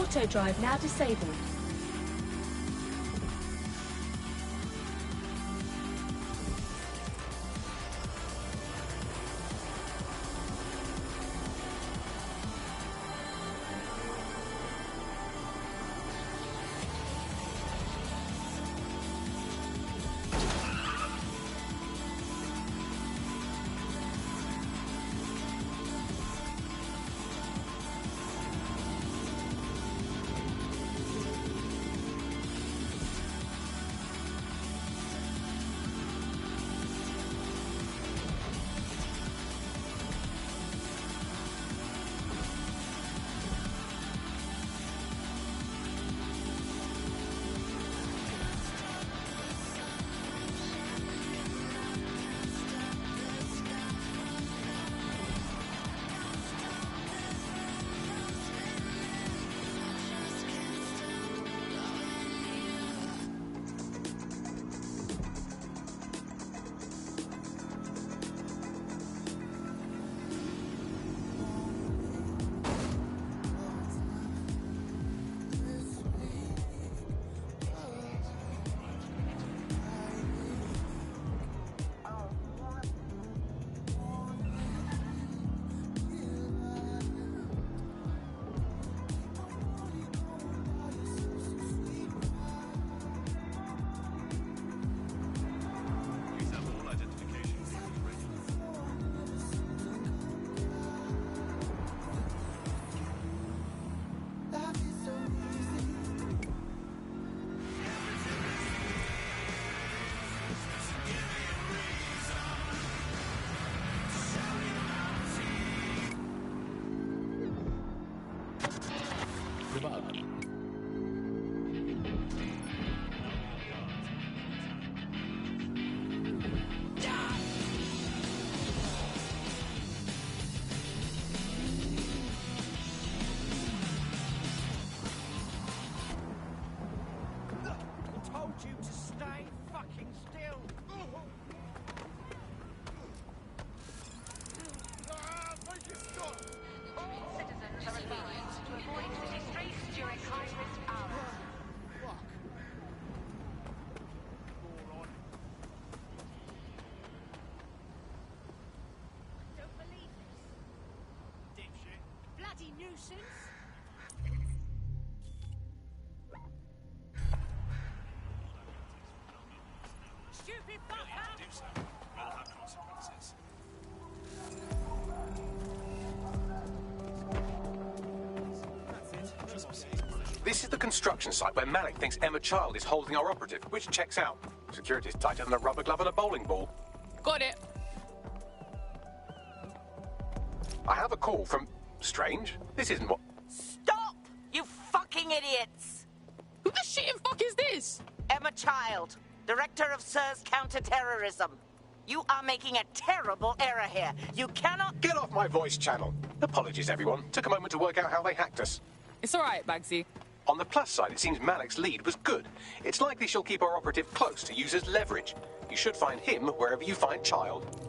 Auto drive now disabled. Nuisance. Stupid fucker! Do so. Will have consequences. This is the construction site where Malik thinks Emma Child is holding our operative, which checks out. Security's tighter than a rubber glove and a bowling ball. Got it. I have a call from... Strange. This isn't what... Stop! You fucking idiots! Who the shit and fuck is this? Emma Child, Director of SIRS Counter-Terrorism. You are making a terrible error here. You cannot... Get off my voice channel. Apologies, everyone. Took a moment to work out how they hacked us. It's alright, Bagsy. On the plus side, it seems Malik's lead was good. It's likely she'll keep our operative close to use as leverage. You should find him wherever you find Child.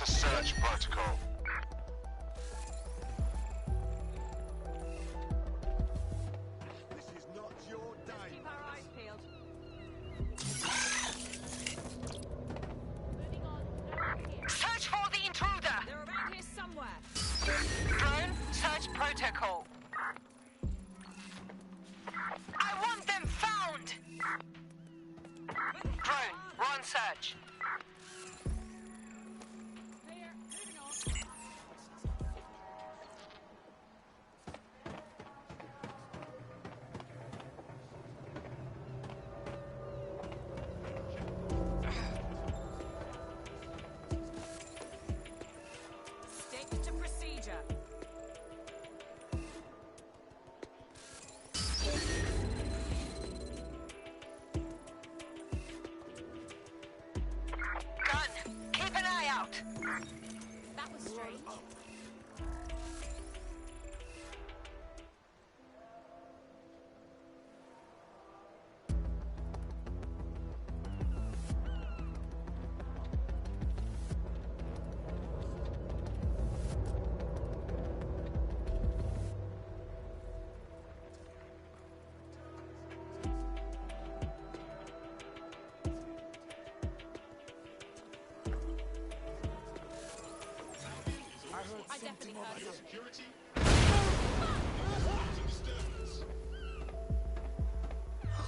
Search protocol. This is not your day. Keep our eyes peeled. Search for the intruder! They're around here somewhere. Drone, search protocol. I want them found! Drone, we're on search. I definitely heard something. Security.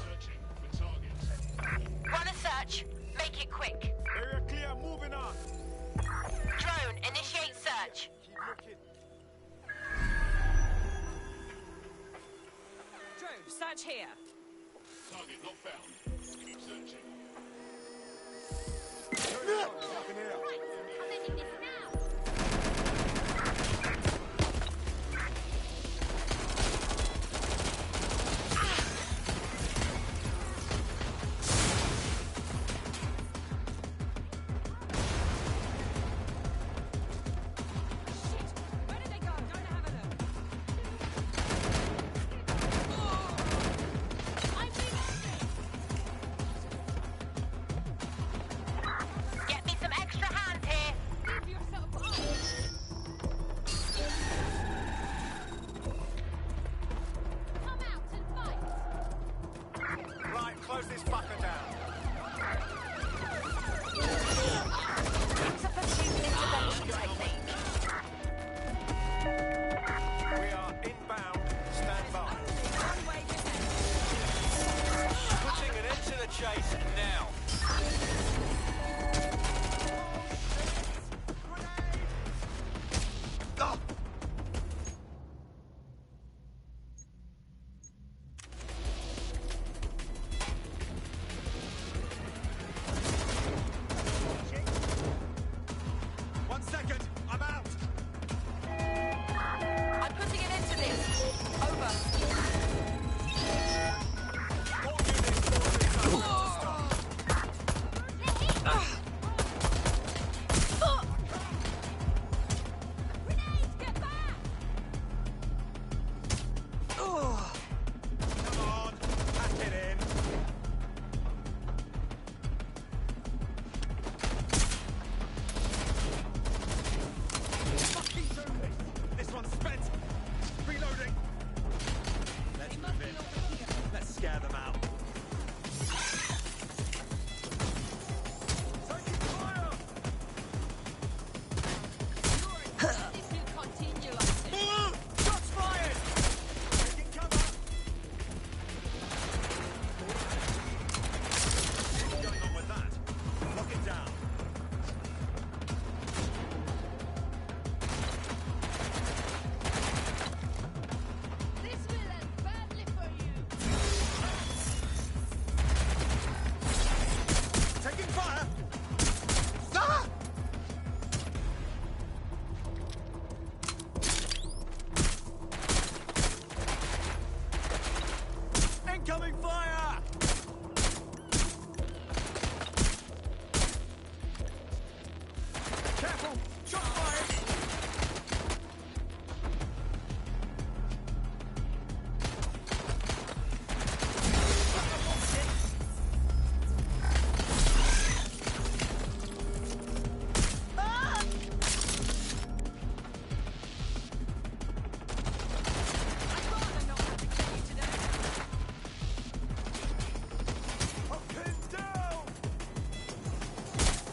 Searching for targets. Run a search. Make it quick. Area clear, moving on. Drone, initiate search. Keep looking. Drew, search here. Target not found. Keep searching. Nothing here. I'm ending this now. Shit! Where did they go? Going to have a look. I'm reloading. Get me some extra hands here. Give yourself up. Come out and fight. Right, close this fucker down. Insufficient intervention technique. We are inbound. Stand by. One way this end. Putting an end to the chase now. One second, I'm out. I'm putting an end to this. Over. All units, stop. Grenades, get back! Come on, pack it in. Fucking do this. This one's spent. Reloading. Let's move in. Let's scare them out. Taking fire! If you continue like this. Shots fired! Taking cover! What's going on with that? Lock it down. This will end badly for you. Taking fire! Ah! Incoming fire! Careful! Shot fired! I'd rather not have to kill you today. Up and down!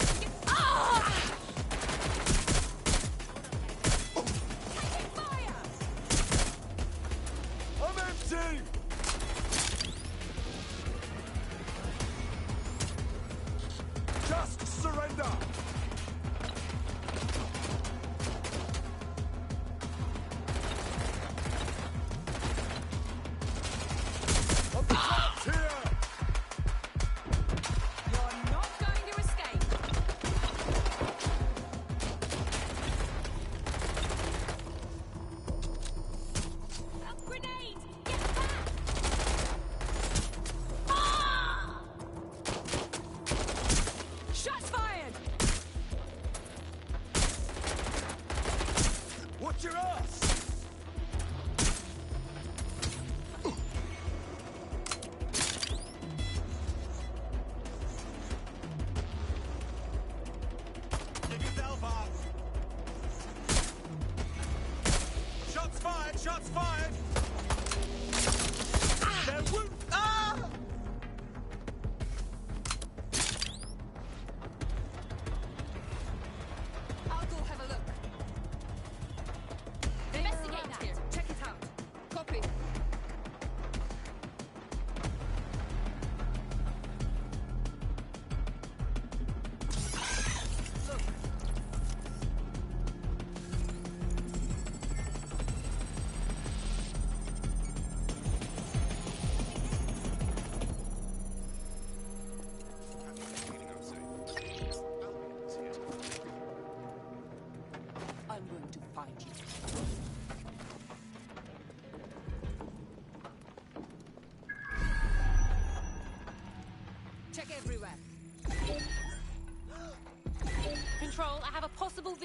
Taking fire! I'm empty! Just surrender! I'm trapped here! You're not going to escape. Grenades! Get back! Shots fired! Watch your ass! Give yourself up! Shots fired! Shots fired! There won't... Ah! I'll go have a look.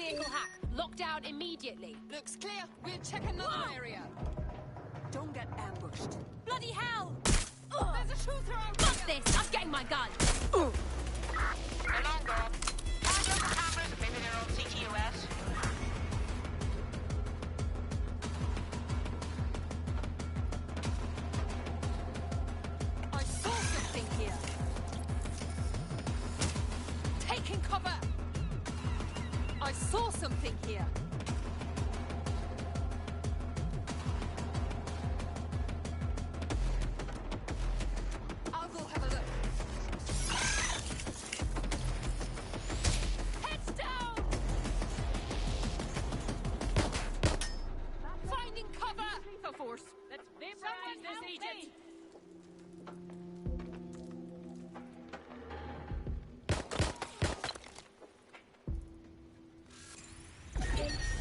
vehicle hack. Lock down immediately. Looks clear. We'll check another area. Don't get ambushed. Bloody hell! There's a shooter out Fuck here. this! I'm getting my gun. Alarm gone. Hand over cameras. Maybe they're on CTOS. I saw something here. Taking cover. I saw something here. I'll go have a look. Heads down! Finding cover! For force. Let's vaporize this agent!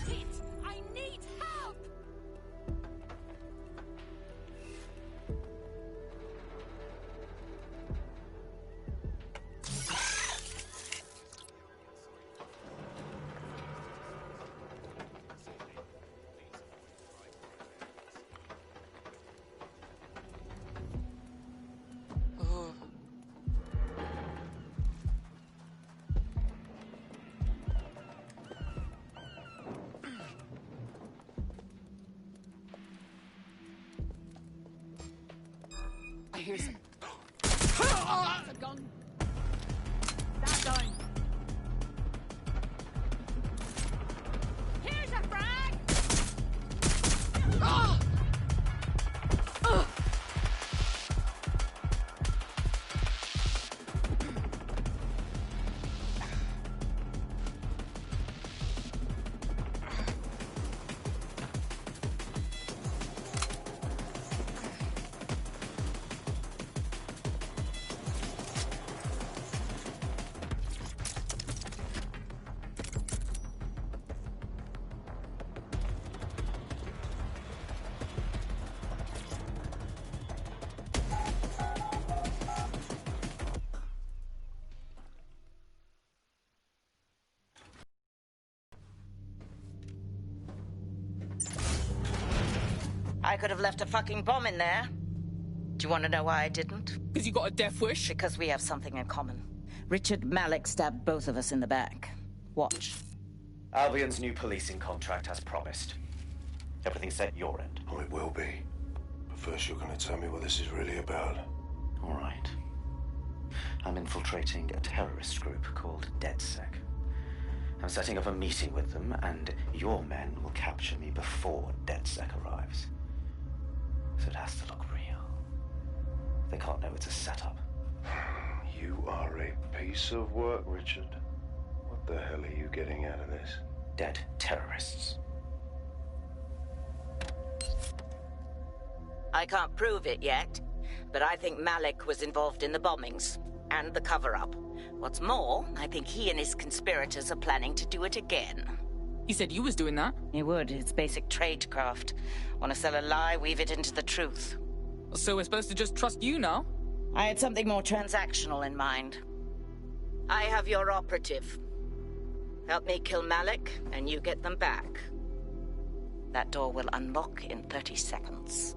Shit! I need help! I hear some. A gun. Stand down. Here's a frag! I could have left a fucking bomb in there. Do you want to know why I didn't? Because you got a death wish. Because we have something in common. Richard Malik stabbed both of us in the back. Watch. Albion's new policing contract as promised. Everything's set your end. Oh, it will be. But first you're going to tell me what this is really about. All right. I'm infiltrating a terrorist group called DedSec. I'm setting up a meeting with them, and your men will capture me before DedSec arrives. So it has to look real. They can't know it's a setup. You are a piece of work, Richard. What the hell are you getting out of this? Dead terrorists. I can't prove it yet, but I think Malik was involved in the bombings and the cover-up. What's more, I think he and his conspirators are planning to do it again. He said you was doing that. He would. It's basic tradecraft. Want to sell a lie, weave it into the truth. So we're supposed to just trust you now? I had something more transactional in mind. I have your operative. Help me kill Malik, and you get them back. That door will unlock in 30 seconds.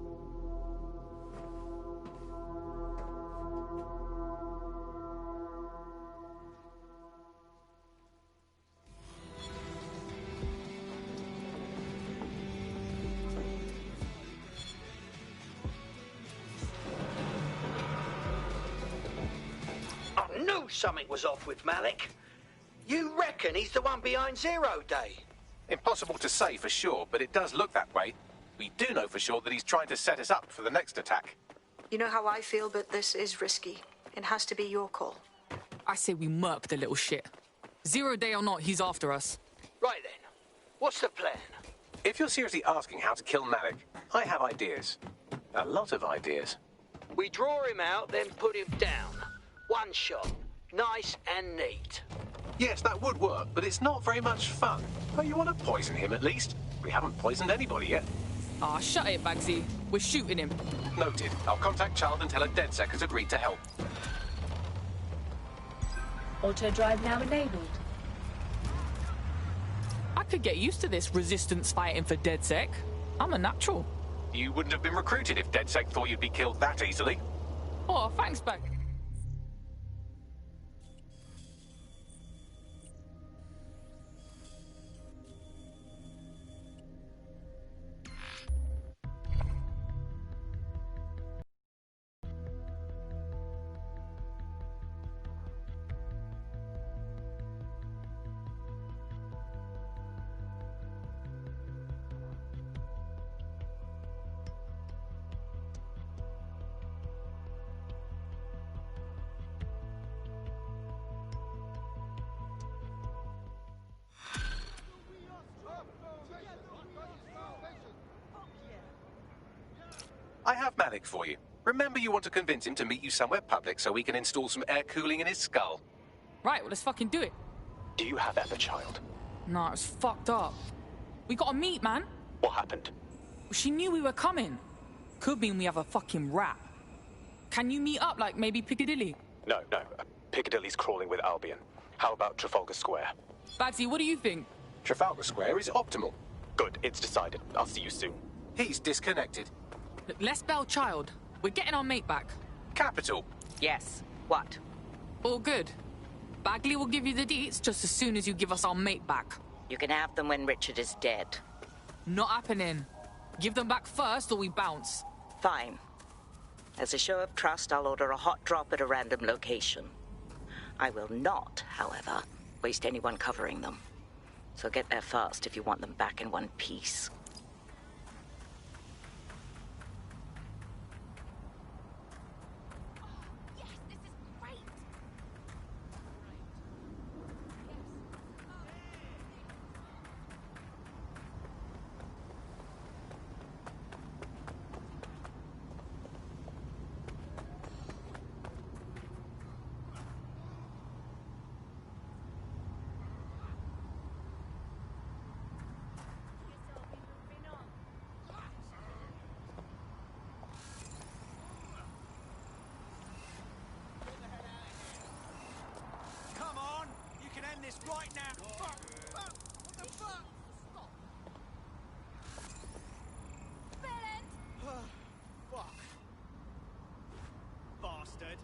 I knew something was off with Malik. You reckon he's the one behind Zero Day? Impossible to say for sure, but it does look that way. We do know for sure that he's trying to set us up for the next attack. You know how I feel, but this is risky. It has to be your call. I say we murk the little shit. 0 Day or not, he's after us. Right then. What's the plan? If you're seriously asking how to kill Malik, I have ideas. A lot of ideas. We draw him out, then put him down. One shot. Nice and neat. Yes, that would work, but it's not very much fun. Oh, you want to poison him at least? We haven't poisoned anybody yet. Ah, shut it, Bagsy. We're shooting him. Noted. I'll contact Child and tell her DedSec has agreed to help. Auto drive now enabled. could get used to this resistance fighting for DedSec. I'm a natural. You wouldn't have been recruited if DedSec thought you'd be killed that easily. Oh, thanks, Beck. I have Malik for you. Remember, you want to convince him to meet you somewhere public so we can install some air cooling in his skull. Right, well, let's fucking do it. Do you have Everchild? Nah, it's fucked up. We gotta meet, man. What happened? She knew we were coming. Could mean we have a fucking rat. Can you meet up, like maybe Piccadilly? No. Piccadilly's crawling with Albion. How about Trafalgar Square? Bagsy, what do you think? Trafalgar Square is optimal. Good, it's decided. I'll see you soon. He's disconnected. Look, let's bail Child. We're getting our mate back. Capital. Yes. What? All good. Bagley will give you the deets just as soon as you give us our mate back. You can have them when Richard is dead. Not happening. Give them back first or we bounce. Fine. As a show of trust, I'll order a hot drop at a random location. I will not, however, waste anyone covering them. So get there fast if you want them back in one piece. this right now. Fuck! Fuck! What the fuck? Stop. Fuck. Bastard.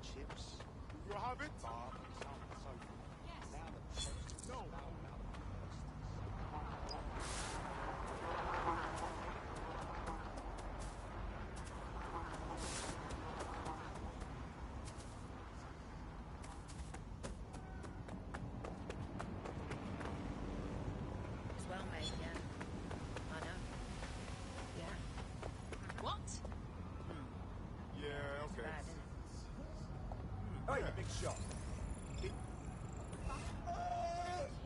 Chips. You have it? No. It's well made, yeah. I know. Yeah. What? Yeah, okay. Bad, isn't it? Hey, big shot.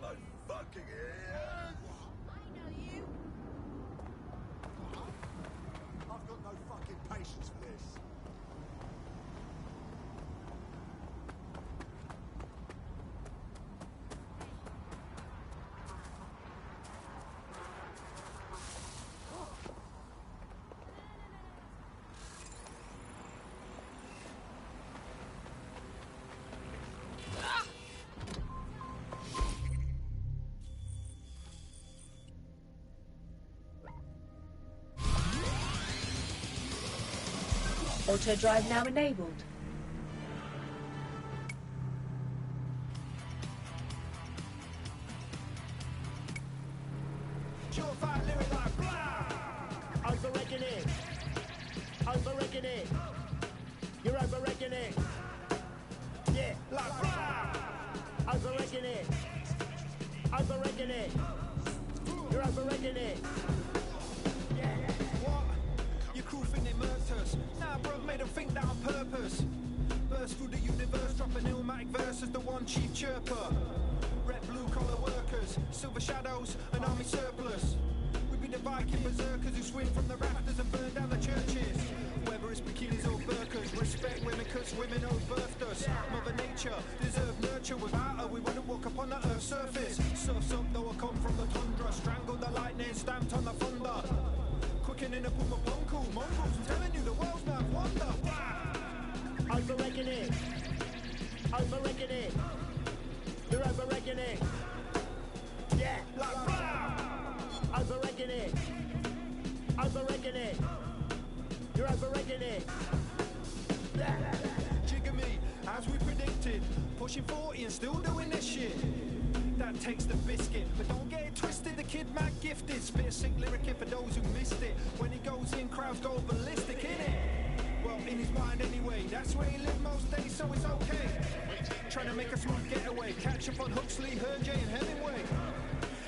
My fucking ears! I know you. I've got no fucking patience for this. Auto drive now enabled. Overrating it. Overrating it. You're overrating it. Yeah, like blah. Overrating it. Overrating it. You're overrating it. Yeah. What? Your crew think they murked us. Nah, bro, made them think that on purpose. Burst through the universe, drop an illmatic verse as the one chief chirper. Red blue collar workers, silver shadows, an army surplus. We be the Viking berserkers who swing from the rafters and burn down the churches. Whether it's bikinis or burkas, respect women cause women birthed us. Mother nature deserved nurture. Without her we wouldn't walk upon the earth's surface. Surf's up though I come from the tundra. Strangled the lightning, stamped on the thunder. Quickening a boom of bunko mongrels. I'm telling you the world's not wonder. Overrating it. Overrating it. You're overrating it. Yeah, like blah. Overrating it. Overrating it. You're overrating it. Jigger me, as we predicted. Pushing 40 and still doing this shit. That takes the biscuit, but don't get it twisted. The kid mad gifted. Spit a sick lyric for those who missed it. When he goes in, crowds go ballistic, innit? Well, in his mind anyway. That's where he lived most days, so it's okay. Trying to make a smooth getaway. Catch up on Huxley, Hergé, and Hemingway.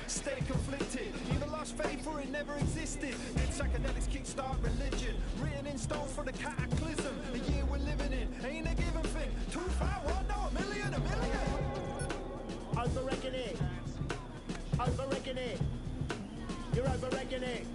Stay conflicted, either lost faith or it never existed. Did psychedelics kickstart religion? Written in stone for the cataclysm. The year we're living in ain't a given thing. 2, 5, 1, no, a million. Overrating it. Overrating it. You're overrating it.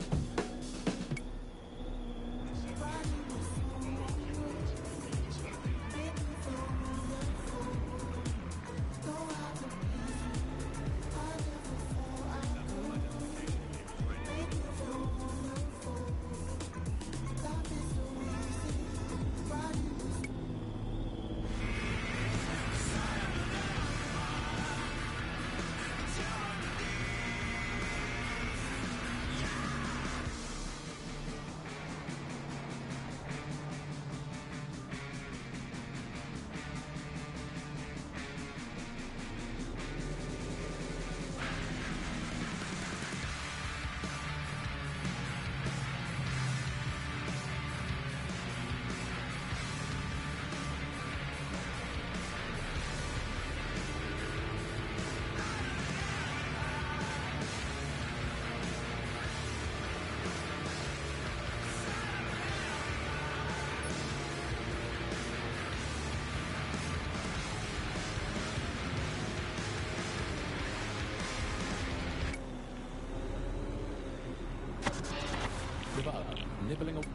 Nibbling away.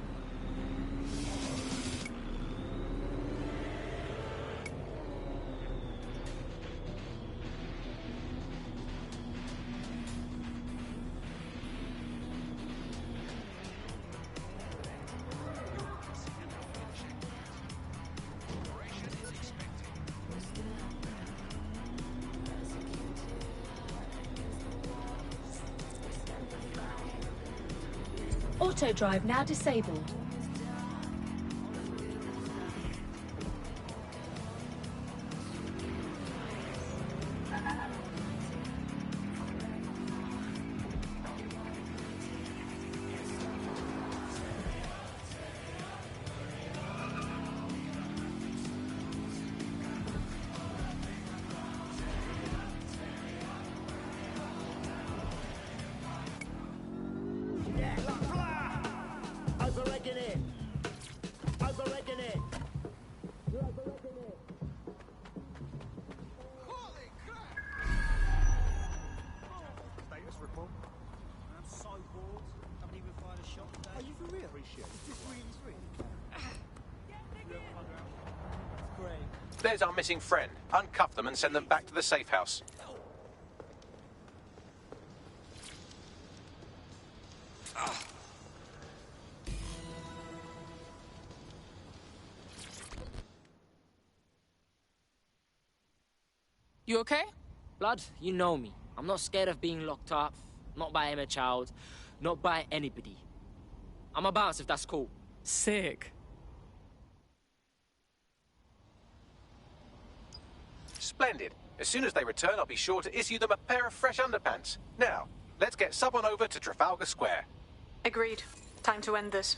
Auto drive now disabled. Overrating it. Overrating it. You're overrating it. Holy crap! Status report. I'm so bored. Haven't even fired a shot today. Are you for real? Appreciate it. Is this really free? It's great. There's our missing friend. Uncuff them and send them back to the safe house. You okay? Blood, you know me. I'm not scared of being locked up. Not by Emma Child. Not by anybody. I'm a bounce if that's cool. Sick. Splendid. As soon as they return, I'll be sure to issue them a pair of fresh underpants. Now, let's get Sub on over to Trafalgar Square. Agreed. Time to end this.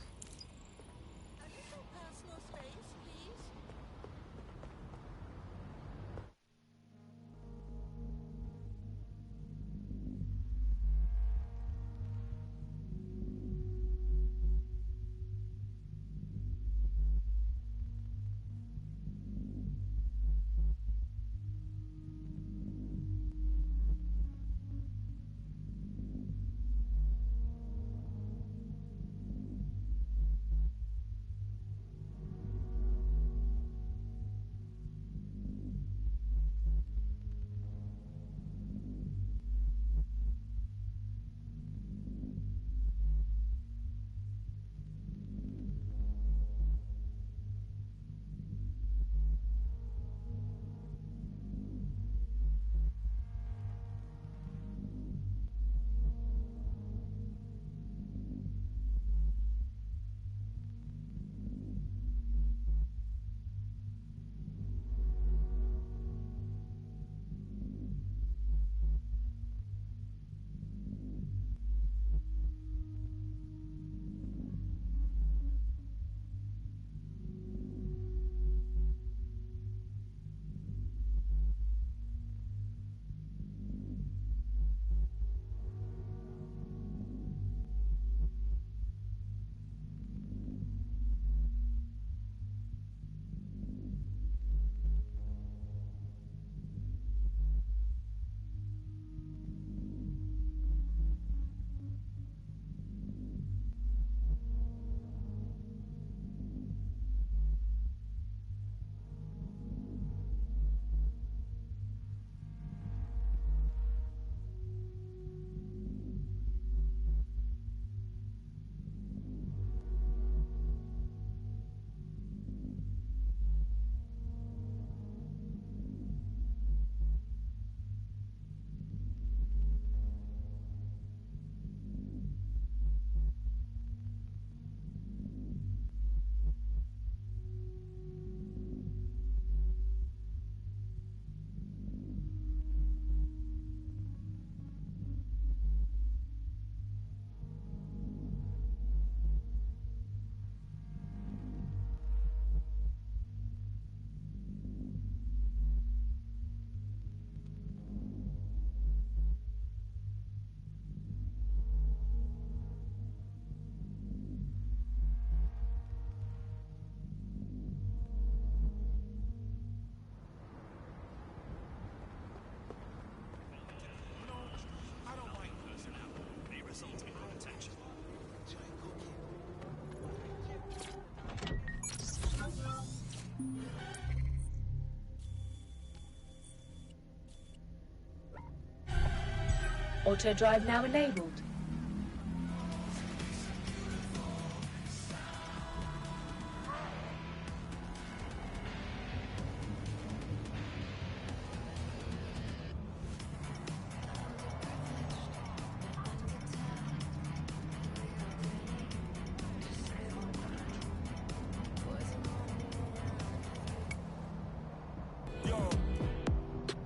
Auto drive now enabled.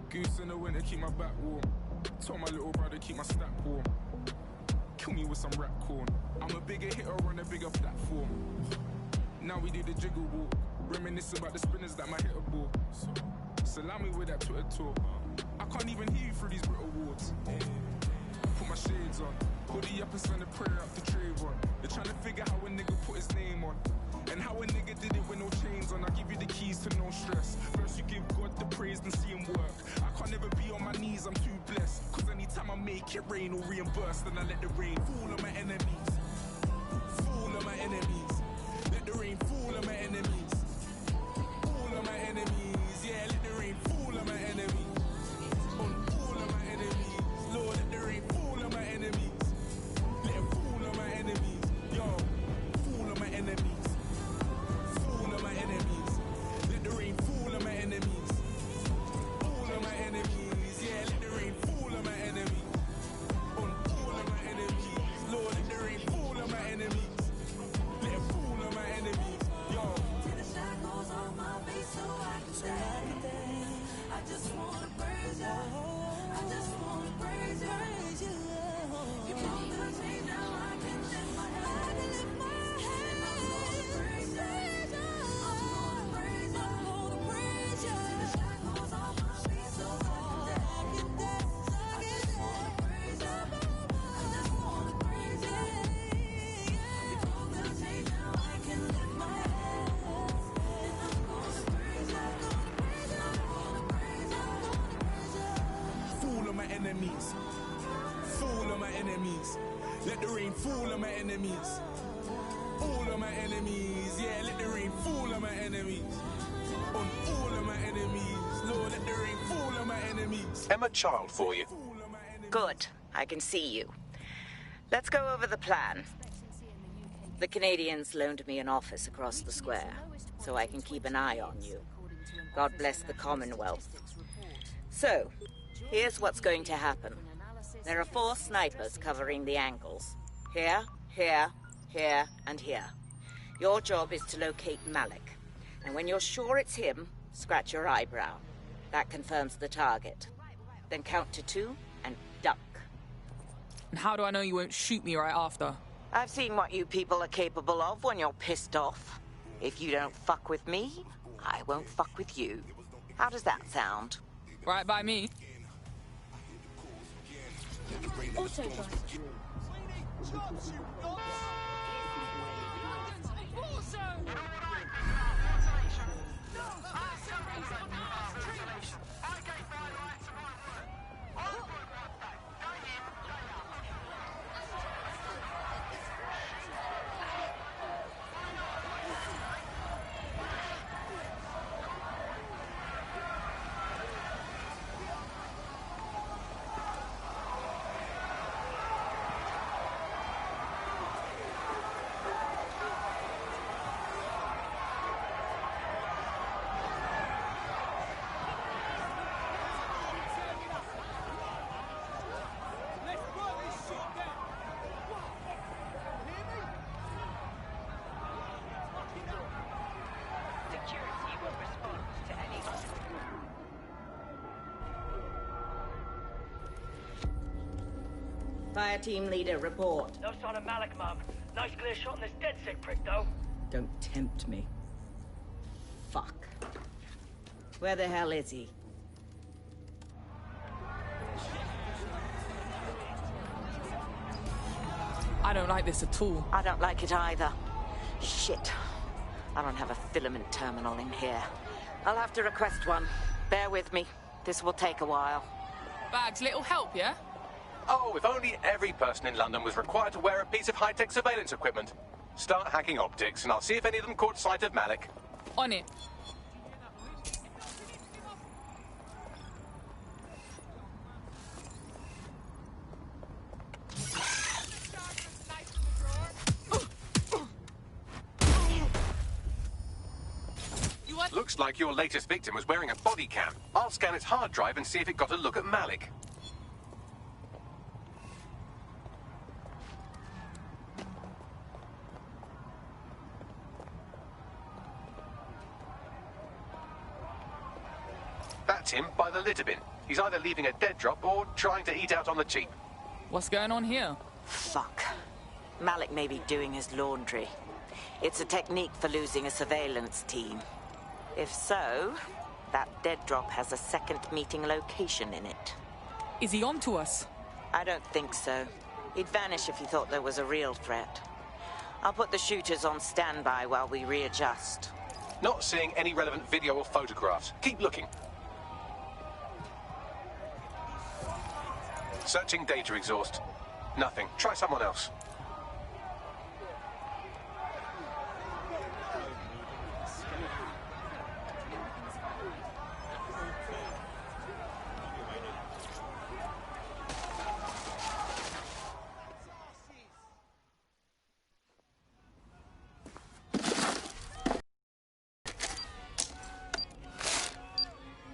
Goose in the winter, keep my back warm. Told my little brother, keep my stack warm. Kill me with some rap corn. I'm a bigger hitter on a bigger platform. Now we do the jiggle walk. Reminisce about the spinners that my hitter bought. Salami with that Twitter talk. I can't even hear you through these Brit Awards. Put my shades on. Hoodie up and send a prayer up to Trayvon. They're trying to figure how a nigga put his name on. And how a nigga did it with no chains on. I give you the keys to no stress. First you give God the praise, then see him work. I can't never be on my knees, I'm too blessed. Cause anytime I make it rain or reimburse, then I let the rain fall on my enemies. Fall on my enemies. Let the rain fall on my enemies. Fall on my enemies. Yeah, let the rain fall on my enemies. On all of my enemies. Lord, let the rain fall on my enemies. Let it fall on my enemies. Yo, fall on my enemies. Fall on my enemies. Let the rain fall on my enemies. All of my enemies. Yeah, let the rain fall on my enemies. On all of my enemies. Lord, let the rain fall on my enemies. Let it fall on my enemies. Yo. enemies. Fall on my enemies. Let the rain fall on my enemies. All of my enemies, yeah, let the rain fall on my enemies. On all of my enemies, Lord, let the rain fall on my enemies. Emma Child for you. Good. I can see you. Let's go over the plan. The Canadians loaned me an office across the square, so I can keep an eye on you. God bless the Commonwealth. So, here's what's going to happen. There are 4 snipers covering the angles. Here, here, here, and here. Your job is to locate Malik. And when you're sure it's him, scratch your eyebrow. That confirms the target. Then count to 2 and duck. And how do I know you won't shoot me right after? I've seen what you people are capable of when you're pissed off. If you don't fuck with me, I won't fuck with you. How does that sound? Right by me. Auto drive. Fire team leader, report. No sign of Malik, Mum. Nice clear shot on this DedSec prick, though. Don't tempt me. Fuck. Where the hell is he? I don't like this at all. I don't like it either. Shit. I don't have a filament terminal in here. I'll have to request one. Bear with me. This will take a while. Bags, little help, yeah? Oh, if only every person in London was required to wear a piece of high-tech surveillance equipment. Start hacking optics, and I'll see if any of them caught sight of Malik. On it. Looks like your latest victim was wearing a body cam. I'll scan its hard drive and see if it got a look at Malik. That's him by the litter bin. He's either leaving a dead drop or trying to eat out on the cheap. What's going on here? Fuck. Malik may be doing his laundry. It's a technique for losing a surveillance team. If so, that dead drop has a second meeting location in it. Is he on to us? I don't think so. He'd vanish if he thought there was a real threat. I'll put the shooters on standby while we readjust. Not seeing any relevant video or photographs. Keep looking. Searching data exhaust. Nothing. Try someone else.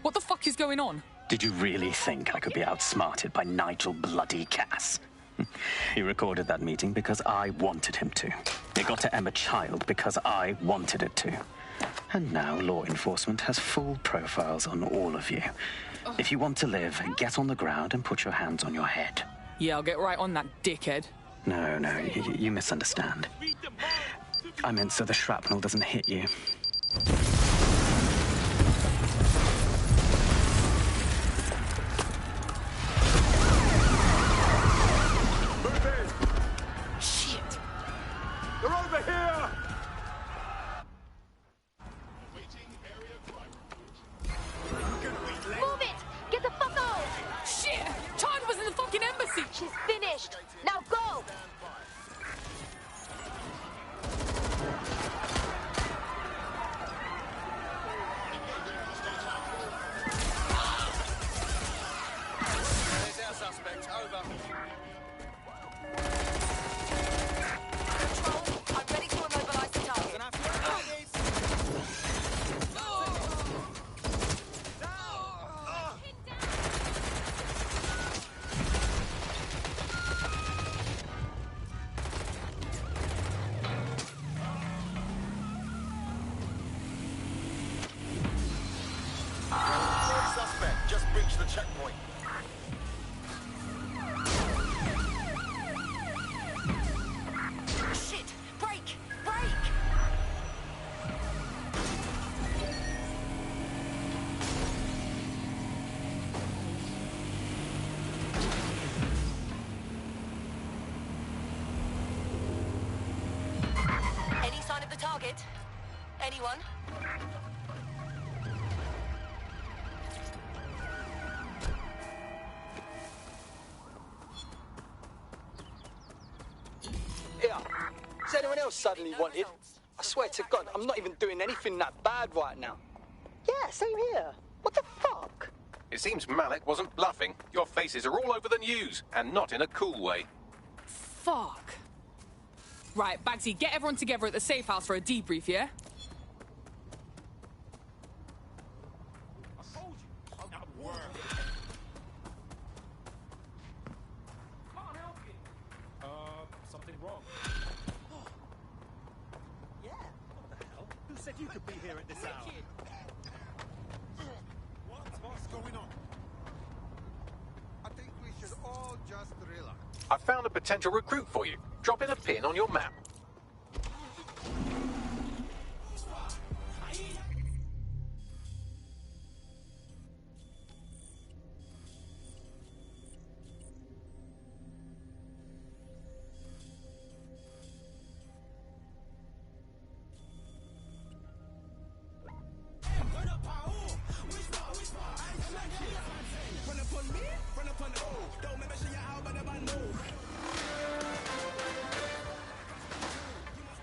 What the fuck is going on? Did you really think I could be outsmarted by Nigel bloody Cass? He recorded that meeting because I wanted him to. It got to Emma Child because I wanted it to. And now law enforcement has full profiles on all of you. If you want to live, get on the ground and put your hands on your head. Yeah, I'll get right on that dickhead. No, you misunderstand. I meant so the shrapnel doesn't hit you. Move it! Get the fuck out! Shit! Charge over. Control, I'm ready to immobilize the target. Suspect just breached the checkpoint. Shit! Break! Break! Any sign of the target? Anyone? Here. Is anyone else suddenly wanted? I swear to God, I'm not even doing anything that bad right now. Yeah, same here. What the fuck? It seems Malik wasn't bluffing. Your faces are all over the news, and not in a cool way. Fuck. Right, Bagsy, get everyone together at the safe house for a debrief, yeah? Something wrong. Yeah, what the hell? Who said you could be here at this hour? What's going on? I think we should all just relax. I found a potential recruit for you. Drop in a pin on your map.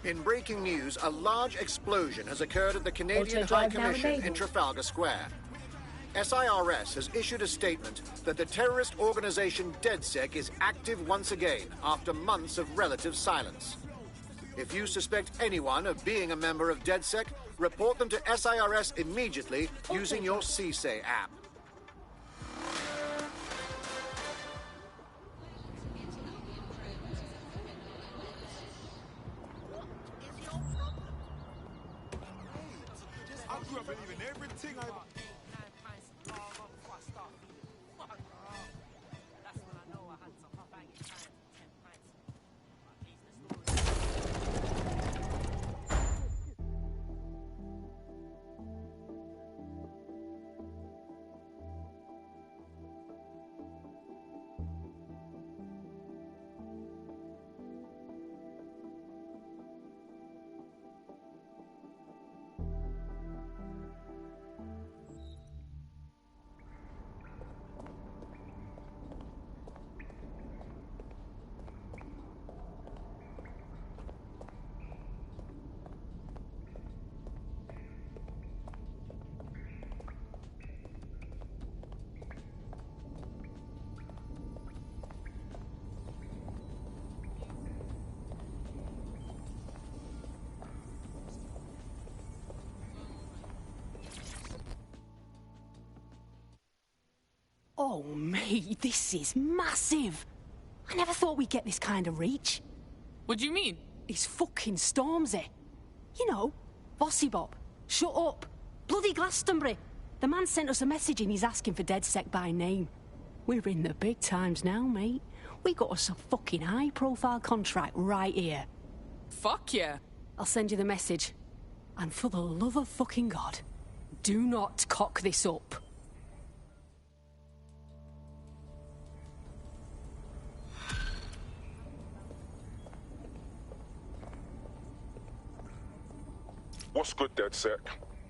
In breaking news, a large explosion has occurred at the Canadian High Commission in Trafalgar Square. SIRS has issued a statement that the terrorist organization DedSec is active once again after months of relative silence. If you suspect anyone of being a member of DedSec, report them to SIRS immediately using your CSAY app. I grew up believing everything I... Oh, mate, this is massive. I never thought we'd get this kind of reach. What do you mean? It's fucking Stormzy. You know, Bossy Bob, shut up. Bloody Glastonbury. The man sent us a message and he's asking for DedSec by name. We're in the big times now, mate. We got us a fucking high-profile contract right here. Fuck yeah. I'll send you the message. And for the love of fucking God, do not cock this up. What's good, DedSec?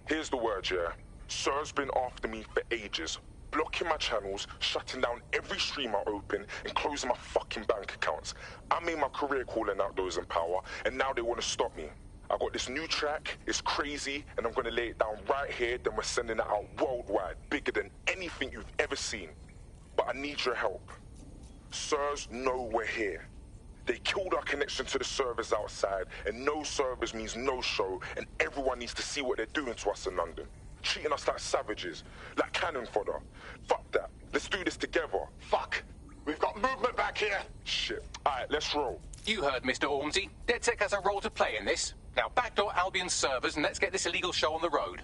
Here's the word, yeah. Sir's been after me for ages. Blocking my channels, shutting down every stream I open, and closing my fucking bank accounts. I made my career calling out those in power, and now they want to stop me. I got this new track, it's crazy, and I'm gonna lay it down right here, then we're sending it out worldwide, bigger than anything you've ever seen. But I need your help. Sirs know we're here. They killed our connection to the servers outside, and no servers means no show, and everyone needs to see what they're doing to us in London. Treating us like savages, like cannon fodder. Fuck that. Let's do this together. Fuck. We've got movement back here. Shit. Alright, let's roll. You heard Mr. Ormsey. DedSec has a role to play in this. Now backdoor Albion's servers and let's get this illegal show on the road.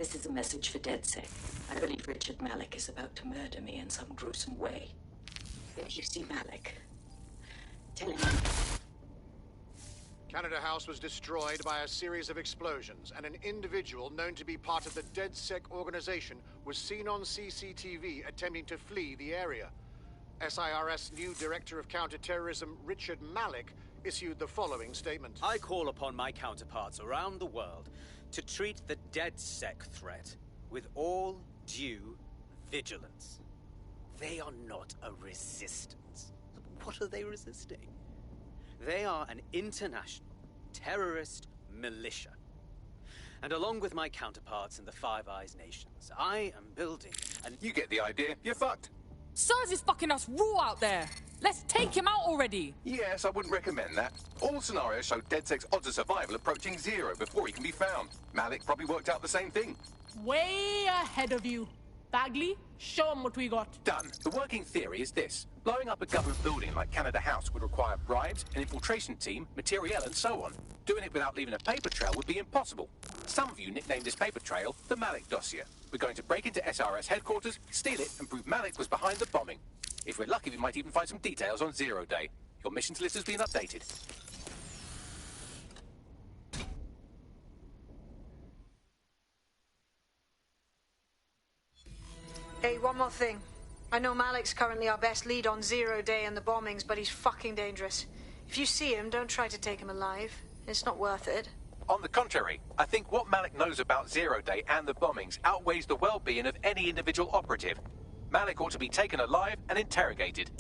This is a message for DedSec. I believe Richard Malik is about to murder me in some gruesome way. If you see Malik, tell him... Canada House was destroyed by a series of explosions, and an individual known to be part of the DedSec organization was seen on CCTV attempting to flee the area. SIRS new Director of Counterterrorism, Richard Malik, issued the following statement. I call upon my counterparts around the world to treat the DedSec threat with all due vigilance. They are not a resistance. What are they resisting? They are an international terrorist militia. And along with my counterparts in the Five Eyes nations, I am building an... You get the idea. You're fucked. Sirs is fucking us raw out there. Let's take him out already. Yes, I wouldn't recommend that. All scenarios show DedSec's odds of survival approaching 0 before he can be found. Malik probably worked out the same thing. Way ahead of you. Bagley, show him what we got. Done. The working theory is this. Blowing up a government building like Canada House would require bribes, an infiltration team, materiel, and so on. Doing it without leaving a paper trail would be impossible. Some of you nicknamed this paper trail the Malik dossier. We're going to break into SRS headquarters, steal it, and prove Malik was behind the bombing. If we're lucky, we might even find some details on Zero Day. Your missions list has been updated. Hey, one more thing. I know Malik's currently our best lead on Zero Day and the bombings, but he's fucking dangerous. If you see him, don't try to take him alive. It's not worth it. On the contrary, I think what Malik knows about Zero Day and the bombings outweighs the well-being of any individual operative. Malik ought to be taken alive and interrogated.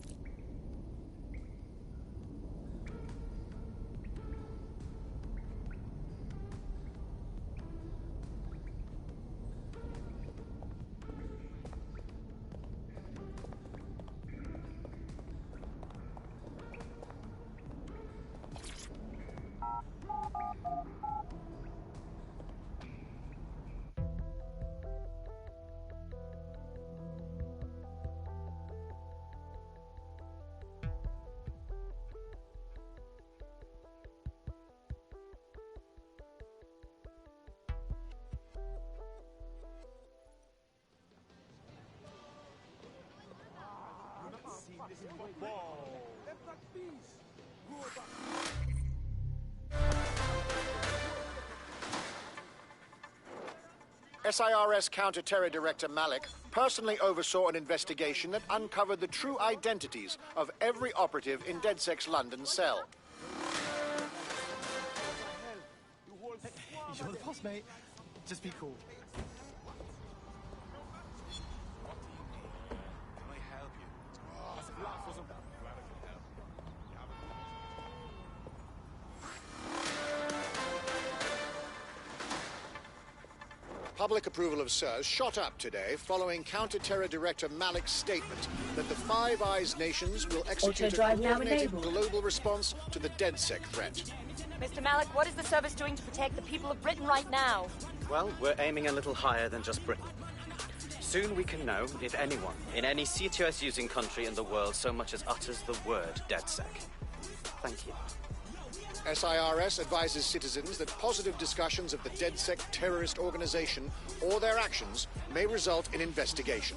SIRS Counter-Terror Director Malik personally oversaw an investigation that uncovered the true identities of every operative in DedSec's London cell. You're the boss, mate. Just be cool. Public approval of SIRS shot up today following Counter-Terror Director Malik's statement that the Five Eyes nations will execute a coordinated global response to the DedSec threat. Mr. Malik, what is the service doing to protect the people of Britain right now? Well, we're aiming a little higher than just Britain. Soon we can know if anyone in any CTOS-using country in the world so much as utters the word DedSec. Thank you. SIRS advises citizens that positive discussions of the DedSec terrorist organization or their actions may result in investigation.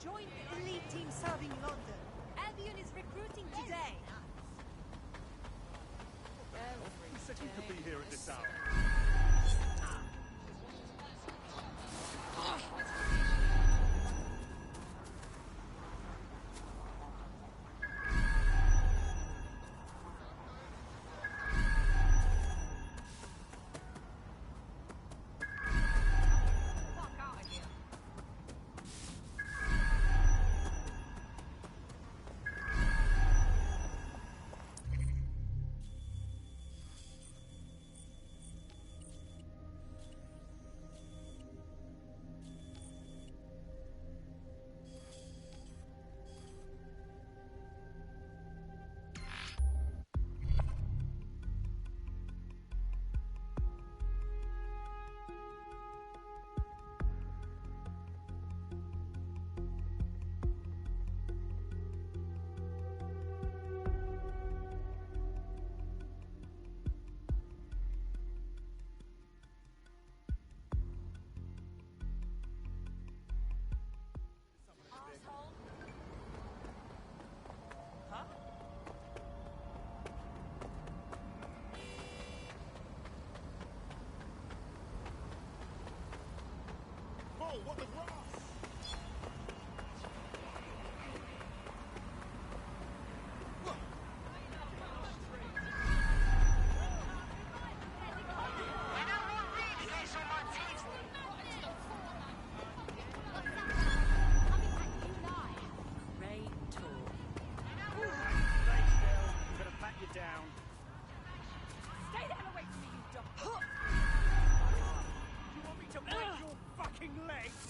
Join the elite team serving London. Albion is recruiting today. Who said you could be here at this hour? What the grass? Down. Stay the hell away from me, you dog! You want me to break your fucking legs?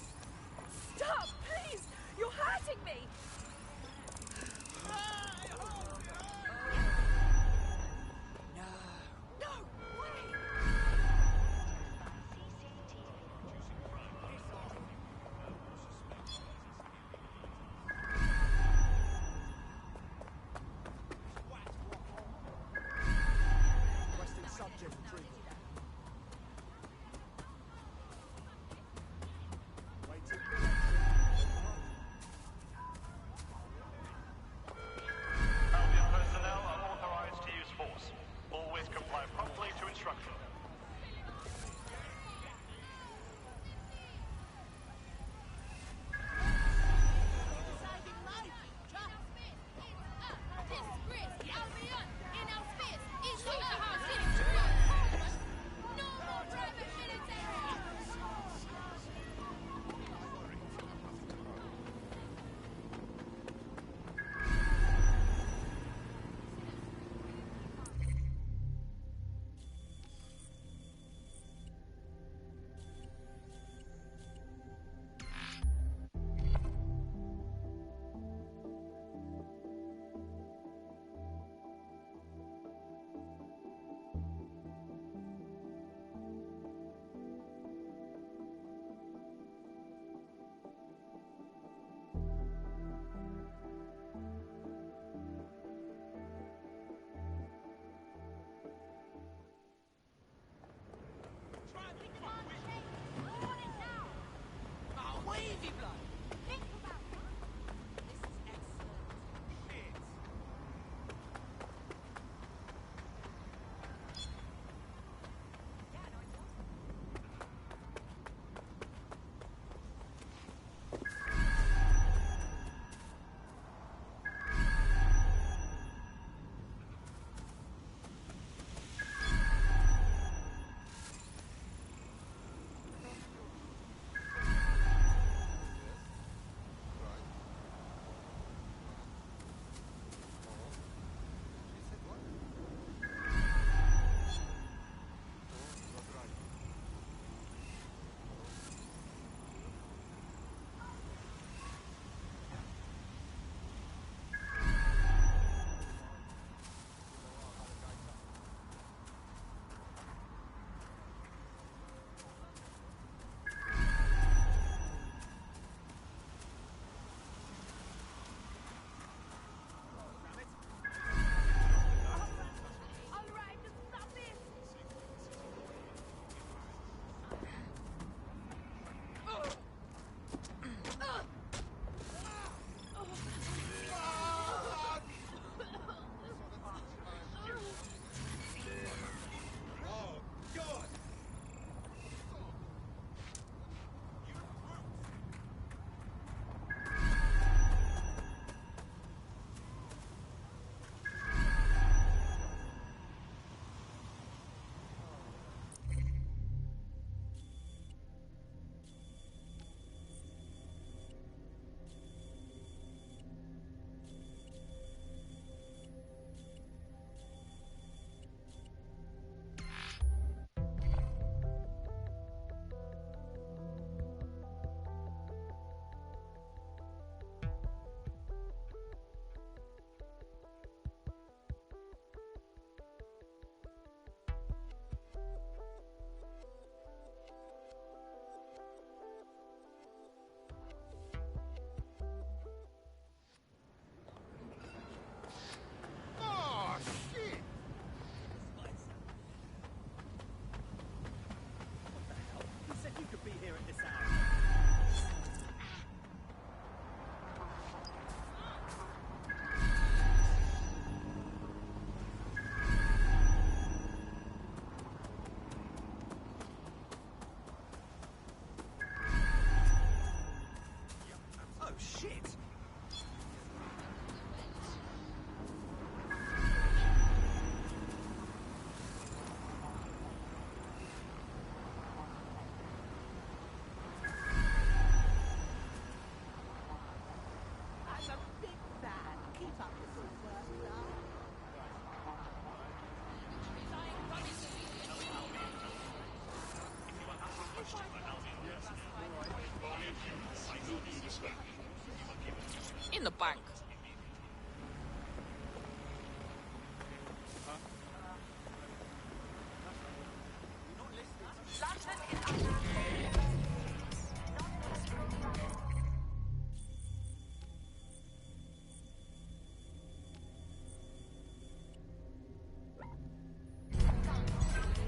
in the bank.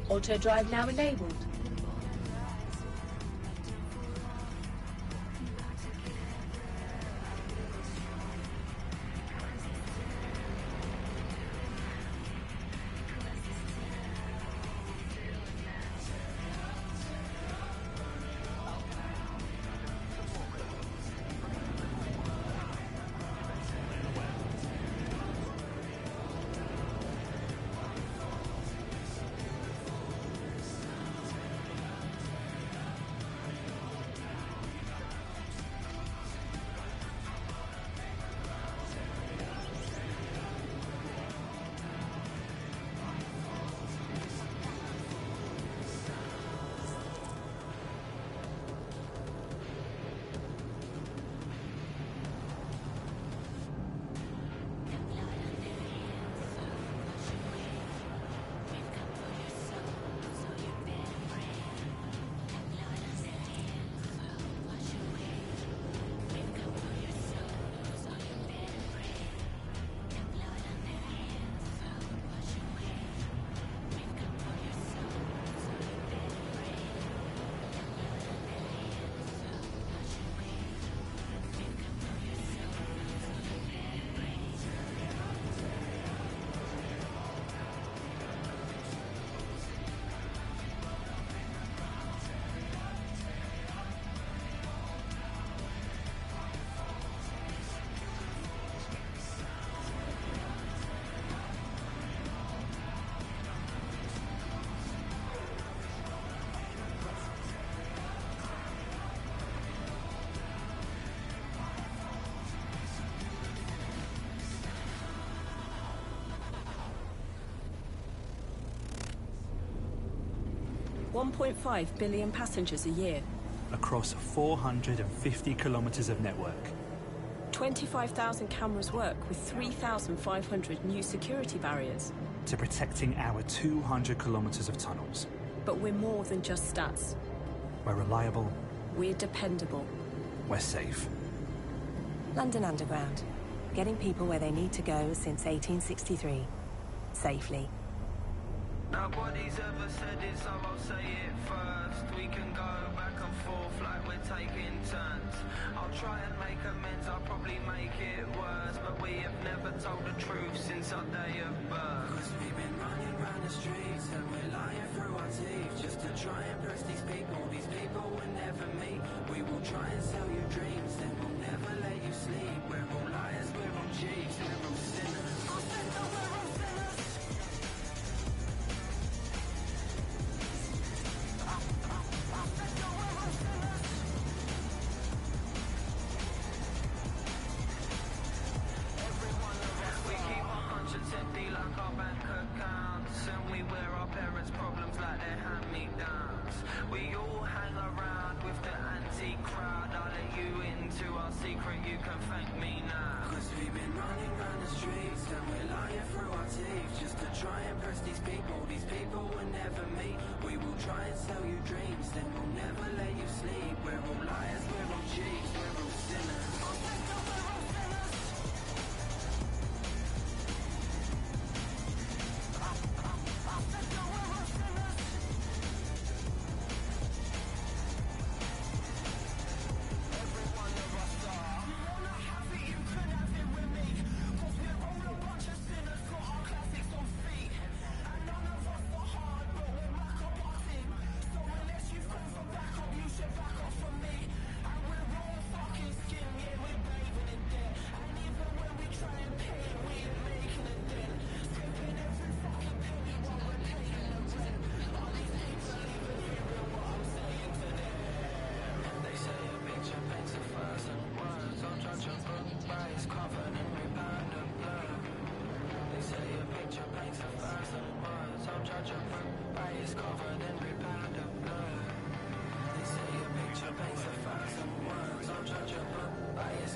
Auto drive now enabled. $1.5 billion passengers a year. Across 450 kilometers of network. 25,000 cameras work with 3,500 new security barriers. To protecting our 200 kilometers of tunnels. But we're more than just stats. We're reliable. We're dependable. We're safe. London Underground. Getting people where they need to go since 1863. Safely. Nobody's ever said it, so I'll say it first. We can go back and forth like we're taking turns. I'll try and make amends, I'll probably make it worse. But we have never told the truth since our day of birth. Cause we've been running round the streets and we're lying through our teeth just to try and press these people. These people will never meet. We will try and sell you dreams, then we'll never let you sleep. We're all liars, we're all cheats, we're all sinners. Empty like our bank accounts, and we wear our parents' problems like they're hand-me-downs. We all hang around with the anti-crowd. I'll let you into our secret, you can thank me now. Cause we've been running round the streets and we're lying through our teeth just to try and press these people. These people will never meet. We will try and sell you dreams, then we'll never let you sleep. We're all liars, we're all cheats, we're all sinners.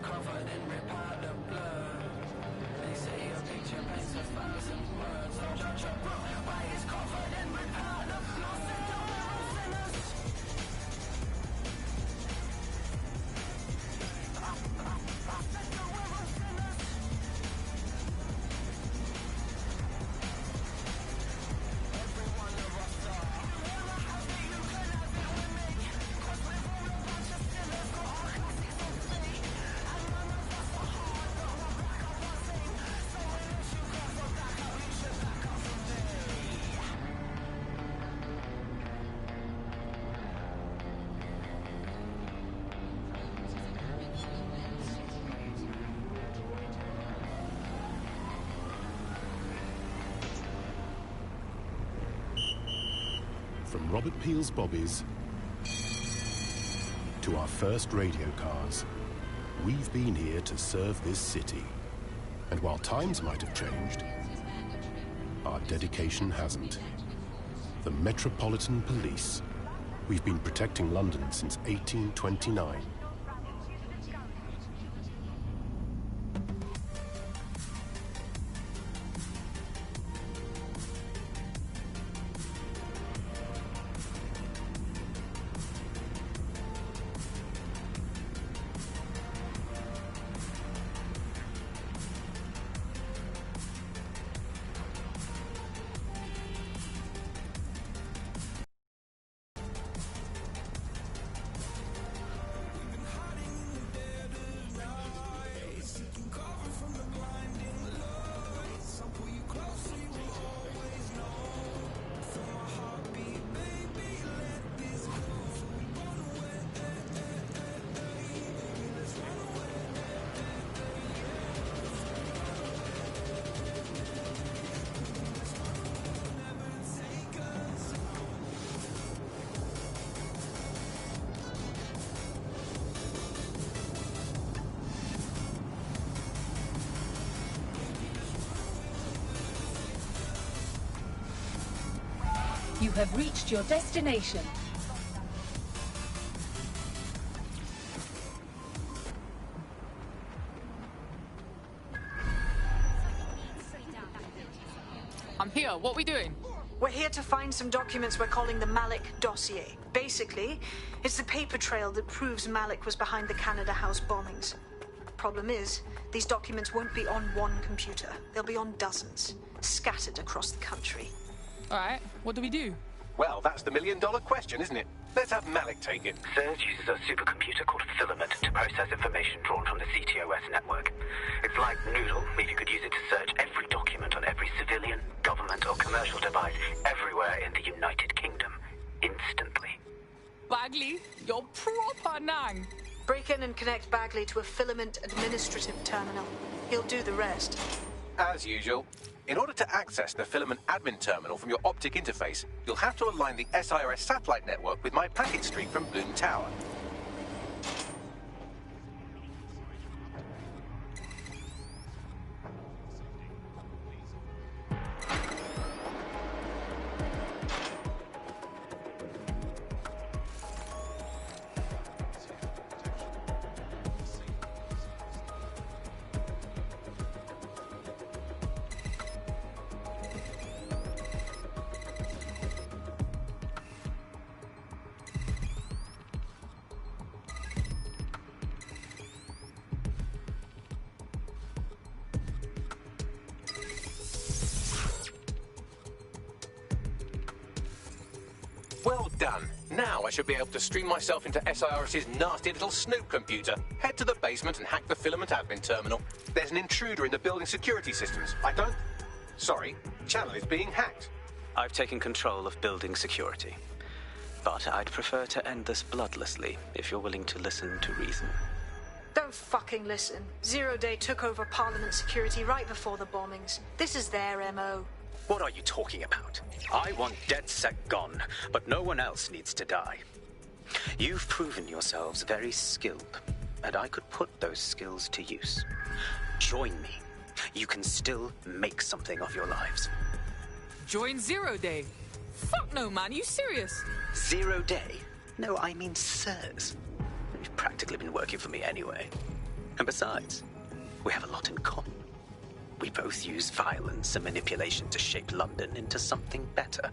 Covered in red powder. From Robert Peel's Bobbies to our first radio cars, we've been here to serve this city. And while times might have changed, our dedication hasn't. The Metropolitan Police. We've been protecting London since 1829. You have reached your destination. I'm here. What are we doing? We're here to find some documents we're calling the Malik dossier. Basically, it's the paper trail that proves Malik was behind the Canada House bombings. Problem is, these documents won't be on one computer. They'll be on dozens, scattered across the country. All right, what do we do? Well, that's the million-dollar question, isn't it? Let's have Malik take it. SIRS uses a supercomputer called Filament to process information drawn from the CTOS network. It's like Noodle, if you could use it to search every document on every civilian, government or commercial device everywhere in the United Kingdom, instantly. Bagley, you're proper nang. Break in and connect Bagley to a Filament administrative terminal. He'll do the rest. As usual. In order to access the Filament admin terminal from your optic interface, you'll have to align the SIRS satellite network with my packet stream from Bloom Tower. Well done. Now I should be able to stream myself into SIRS's nasty little snoop computer, head to the basement and hack the Filament admin terminal. There's an intruder in the building security systems. Sorry, channel is being hacked. I've taken control of building security. But I'd prefer to end this bloodlessly, if you're willing to listen to reason. Don't fucking listen. Zero Day took over Parliament security right before the bombings. This is their MO. What are you talking about? I want DedSec gone, but no one else needs to die. You've proven yourselves very skilled, and I could put those skills to use. Join me. You can still make something of your lives. Join Zero Day? Fuck no, man. Are you serious? Zero Day? No, I mean SIRS. You've practically been working for me anyway. And besides, we have a lot in common. We both use violence and manipulation to shape London into something better.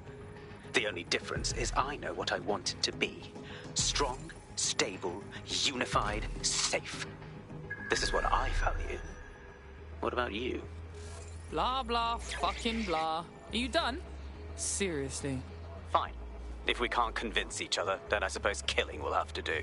The only difference is I know what I want it to be. Strong, stable, unified, safe. This is what I value. What about you? Blah, blah, fucking blah. Are you done? Seriously. Fine. If we can't convince each other, then I suppose killing will have to do.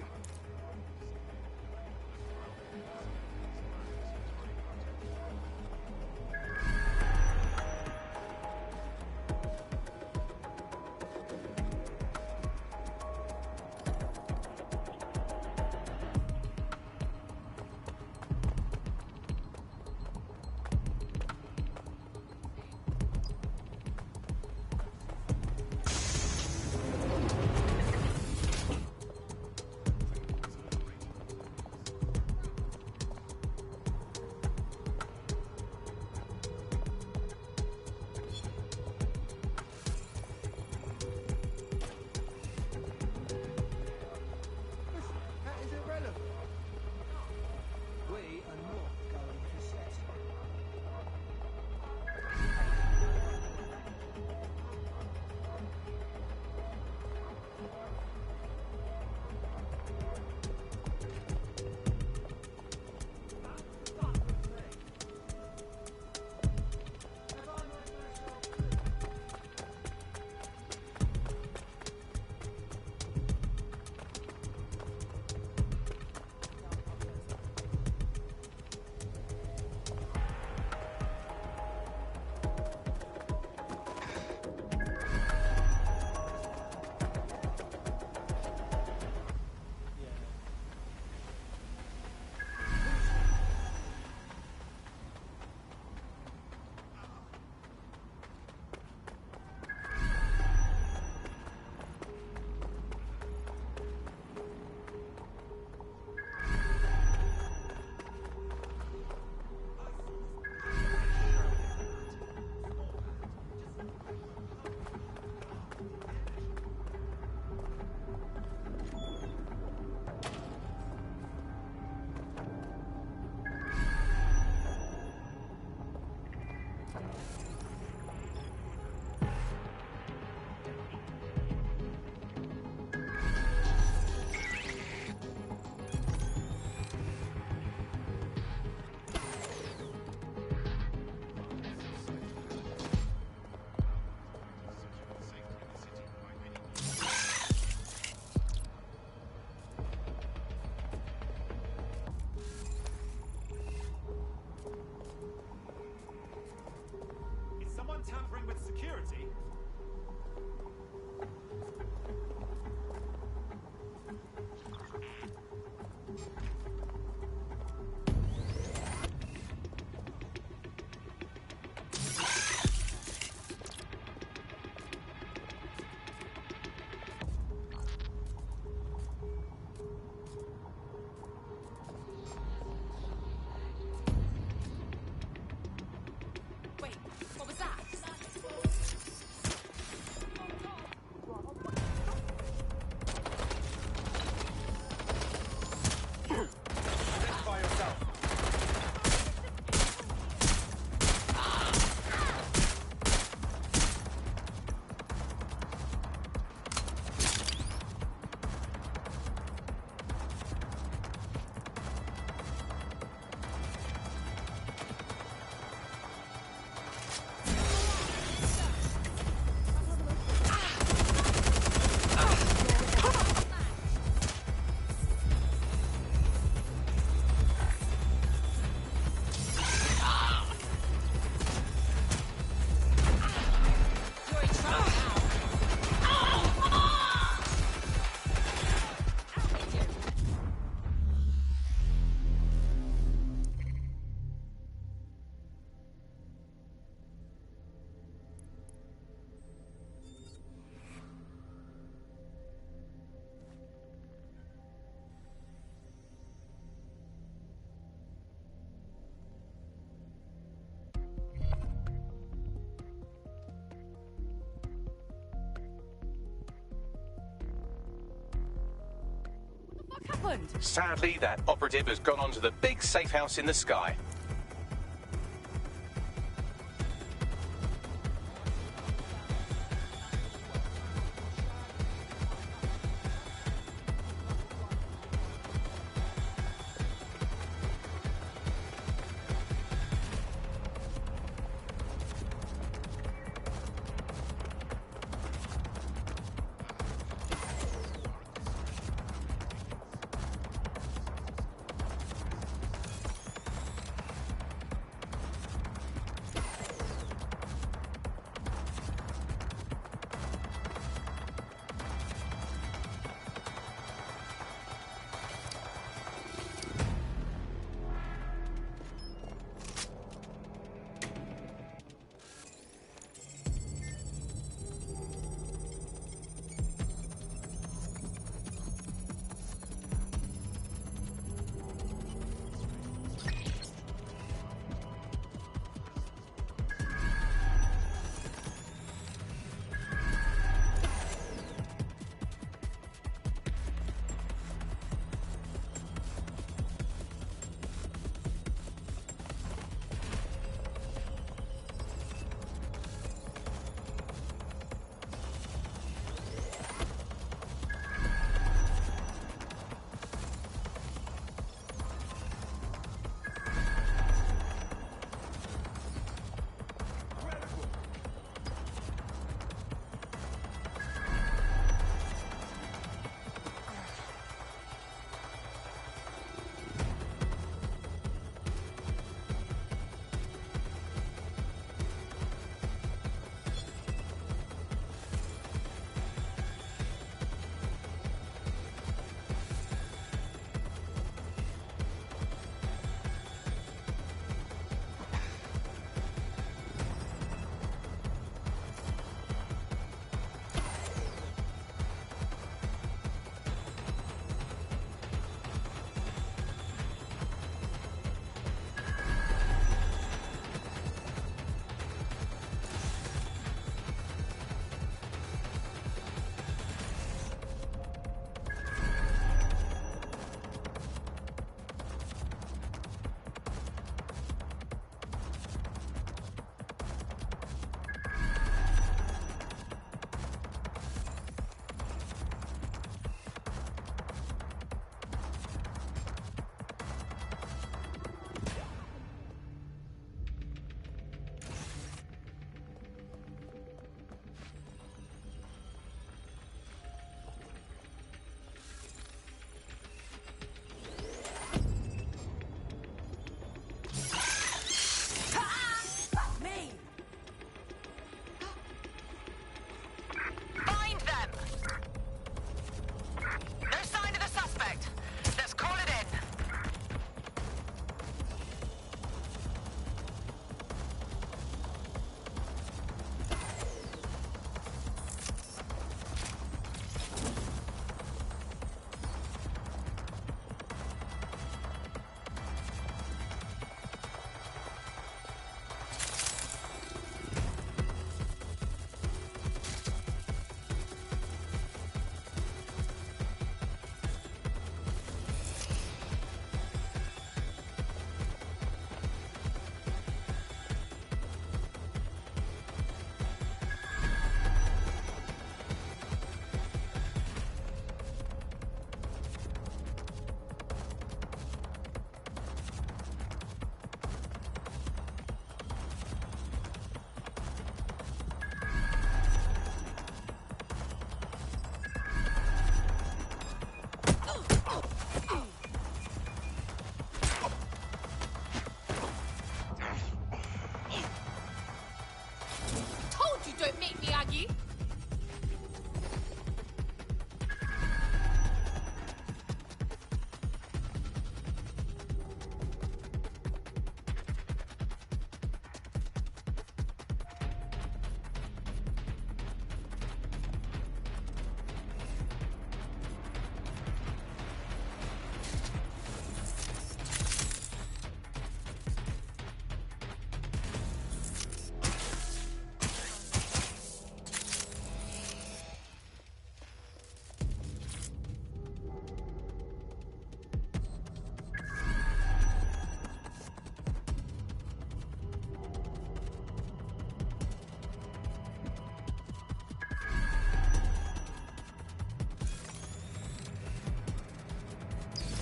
happened? Sadly, that operative has gone on to the big safe house in the sky.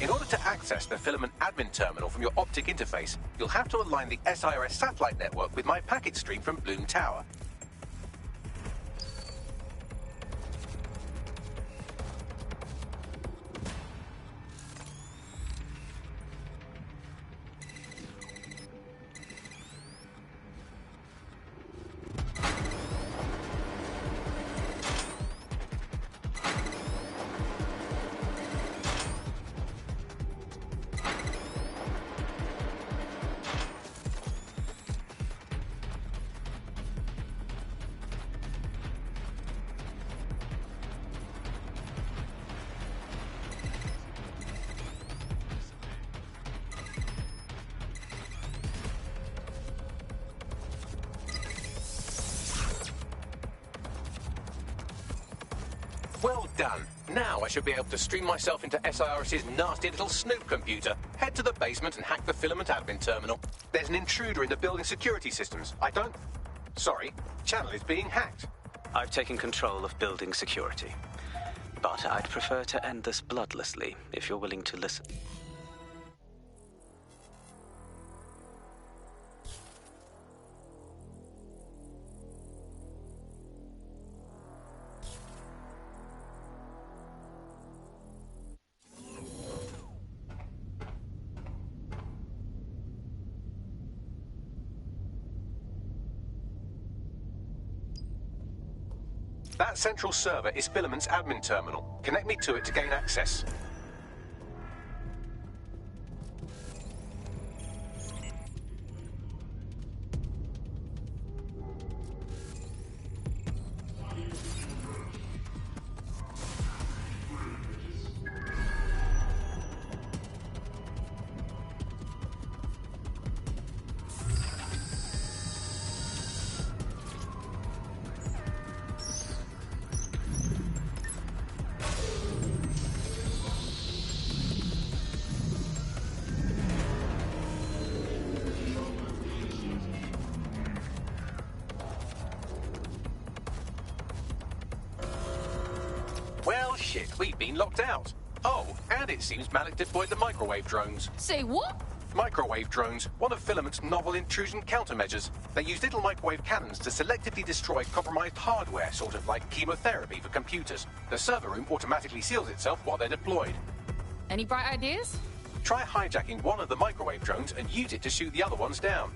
In order to access the Filament admin terminal from your optic interface, you'll have to align the SIRS satellite network with my packet stream from Bloom Tower. Well done. Now I should be able to stream myself into SIRS's nasty little snoop computer, head to the basement and hack the Filament admin terminal. There's an intruder in the building security systems. Sorry, channel is being hacked. I've taken control of building security. But I'd prefer to end this bloodlessly, if you're willing to listen. That central server is Filament's admin terminal. Connect me to it to gain access. Well, shit, we've been locked out. Oh, and it seems Malik deployed the microwave drones. Say what? Microwave drones, one of Filament's novel intrusion countermeasures. They use little microwave cannons to selectively destroy compromised hardware, sort of like chemotherapy for computers. The server room automatically seals itself while they're deployed. Any bright ideas? Try hijacking one of the microwave drones and use it to shoot the other ones down.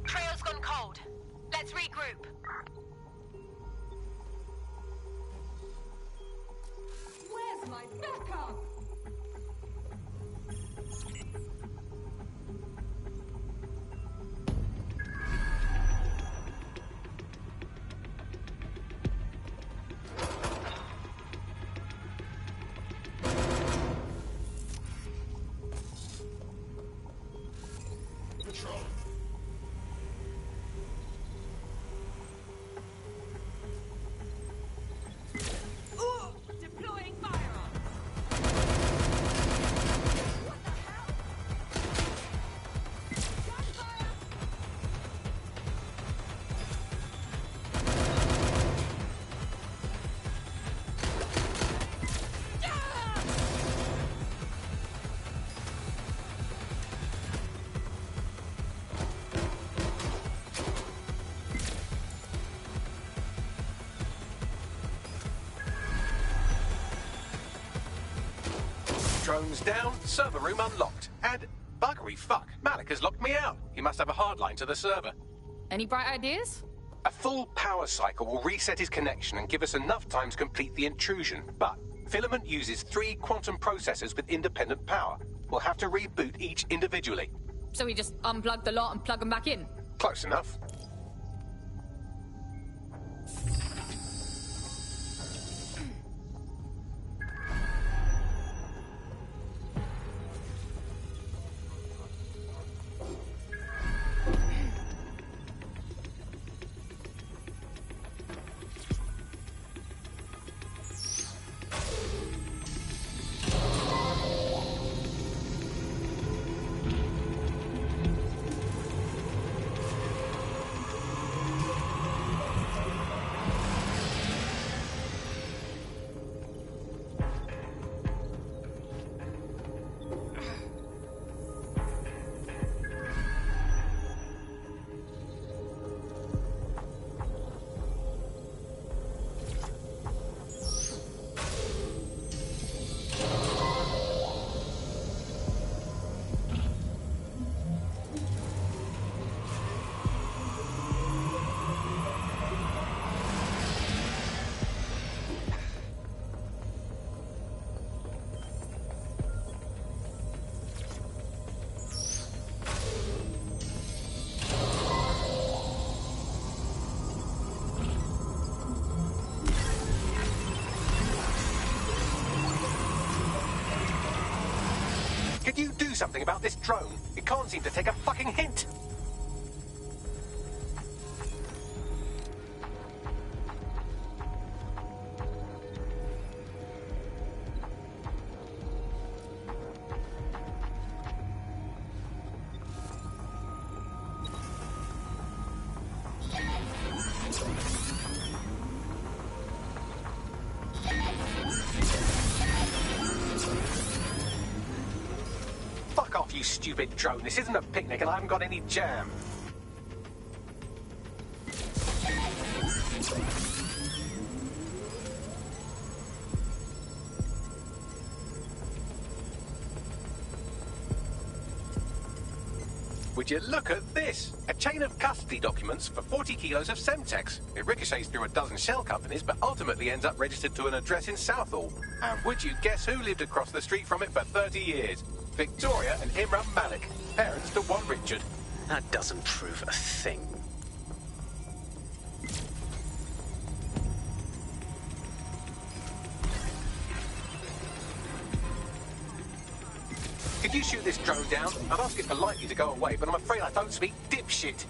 Trail's gone cold. Let's regroup. Where's my backup? Deploying firearm. Drones down, server room unlocked. And buggery fuck, Malik has locked me out. He must have a hard line to the server. Any bright ideas? A full power cycle will reset his connection and give us enough time to complete the intrusion. But Filament uses 3 quantum processors with independent power. We'll have to reboot each individually. So we just unplug the lot and plug them back in? Close enough. Could you do something about this drone? It can't seem to take a fucking hint. You stupid drone. This isn't a picnic and I haven't got any jam. Would you look at this? A chain of custody documents for 40 kilos of Semtex. It ricochets through a dozen shell companies, but ultimately ends up registered to an address in Southall. And would you guess who lived across the street from it for 30 years? Victoria and Imran Malik, parents to one Richard. That doesn't prove a thing. Could you shoot this drone down? I'd ask it politely to go away, but I'm afraid I don't speak dipshit.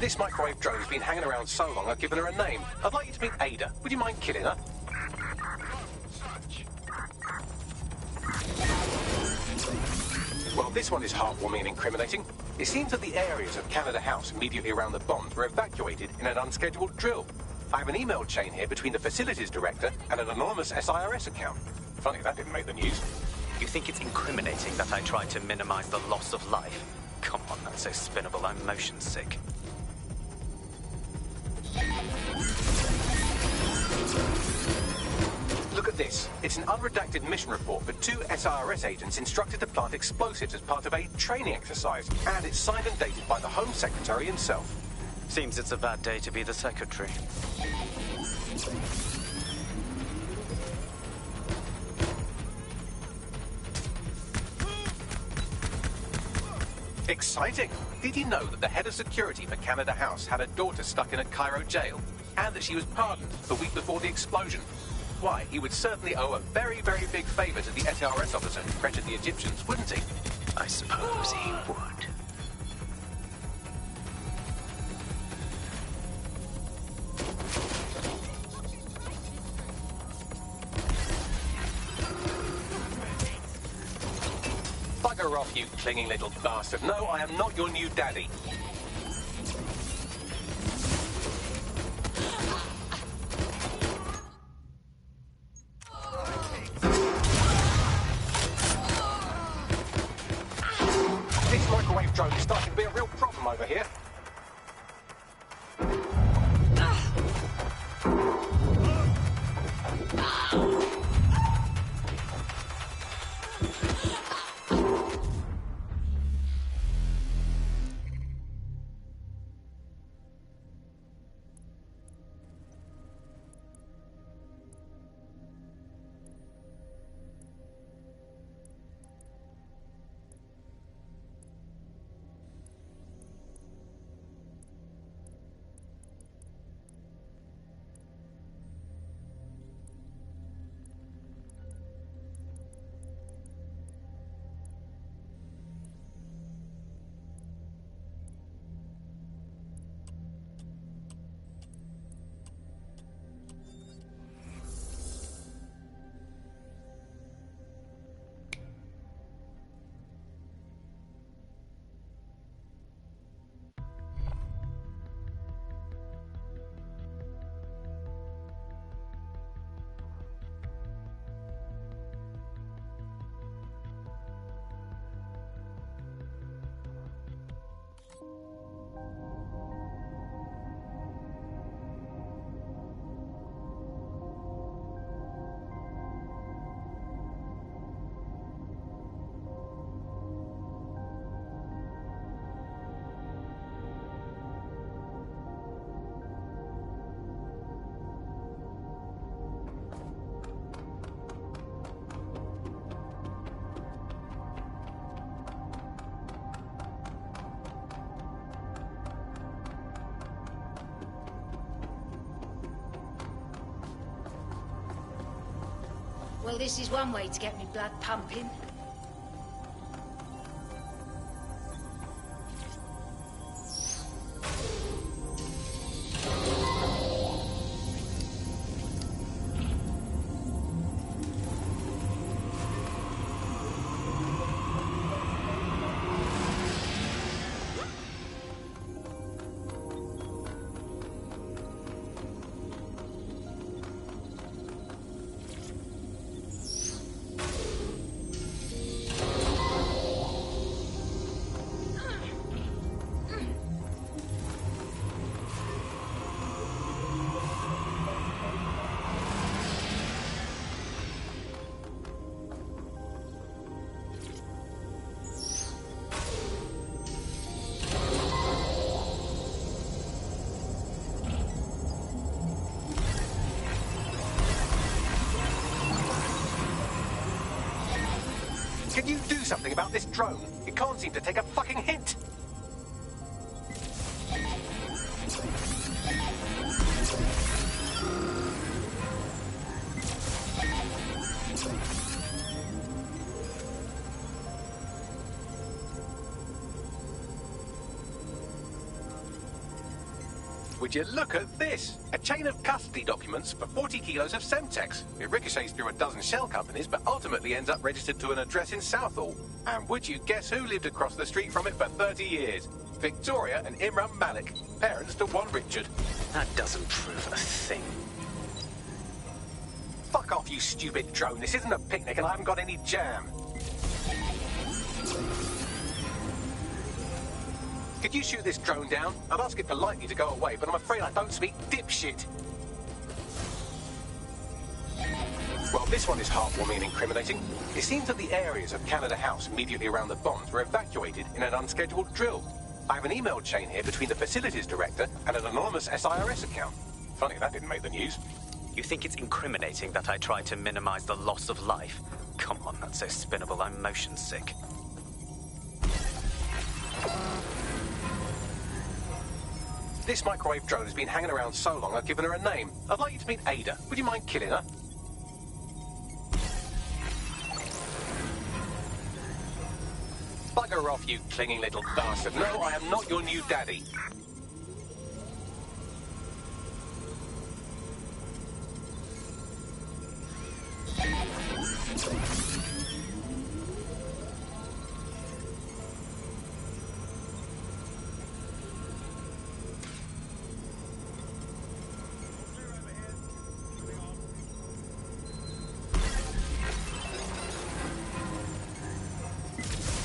This microwave drone's been hanging around so long I've given her a name. I'd like you to meet Ada. Would you mind killing her? Well, this one is heartwarming and incriminating. It seems that the areas of Canada House immediately around the bombs were evacuated in an unscheduled drill. I have an email chain here between the facilities director and an anonymous SIRS account. Funny that didn't make the news. You think it's incriminating that I tried to minimize the loss of life? Come on, that's so spinnable, I'm motion sick. Look at this. It's an unredacted mission report for 2 SIRS agents instructed to plant explosives as part of a training exercise. And it's signed and dated by the Home Secretary himself. Seems it's a bad day to be the Secretary. Exciting! Did you know that the head of security for Canada House had a daughter stuck in a Cairo jail? And that she was pardoned the week before the explosion? Why, he would certainly owe a very, very big favour to the SRS officer who pressured the Egyptians, wouldn't he? I suppose he would. Bugger off, you clinging little bastard. No, I am not your new daddy. This microwave drone is starting to be a real problem over here. Well, this is one way to get me blood pumping. Can you do something about this drone? It can't seem to take a fucking hint. Would you look at this? A chain of custody documents for 40 kilos of Semtex. It ricochets through a dozen shell companies, but ultimately ends up registered to an address in Southall. And would you guess who lived across the street from it for 30 years? Victoria and Imran Malik, parents to one Richard. That doesn't prove a thing. Fuck off, you stupid drone. This isn't a picnic and I haven't got any jam. Could you shoot this drone down? I'd ask it politely to go away, but I'm afraid I don't speak dipshit. Well, this one is heartwarming and incriminating. It seems that the areas of Canada House immediately around the bombs were evacuated in an unscheduled drill. I have an email chain here between the facilities director and an anonymous SIRS account. Funny that didn't make the news. You think it's incriminating that I tried to minimize the loss of life? Come on, that's so spinnable, I'm motion sick. This microwave drone has been hanging around so long I've given her a name. I'd like you to meet Ada. Would you mind killing her? Bugger off, you clinging little bastard. No, I am not your new daddy.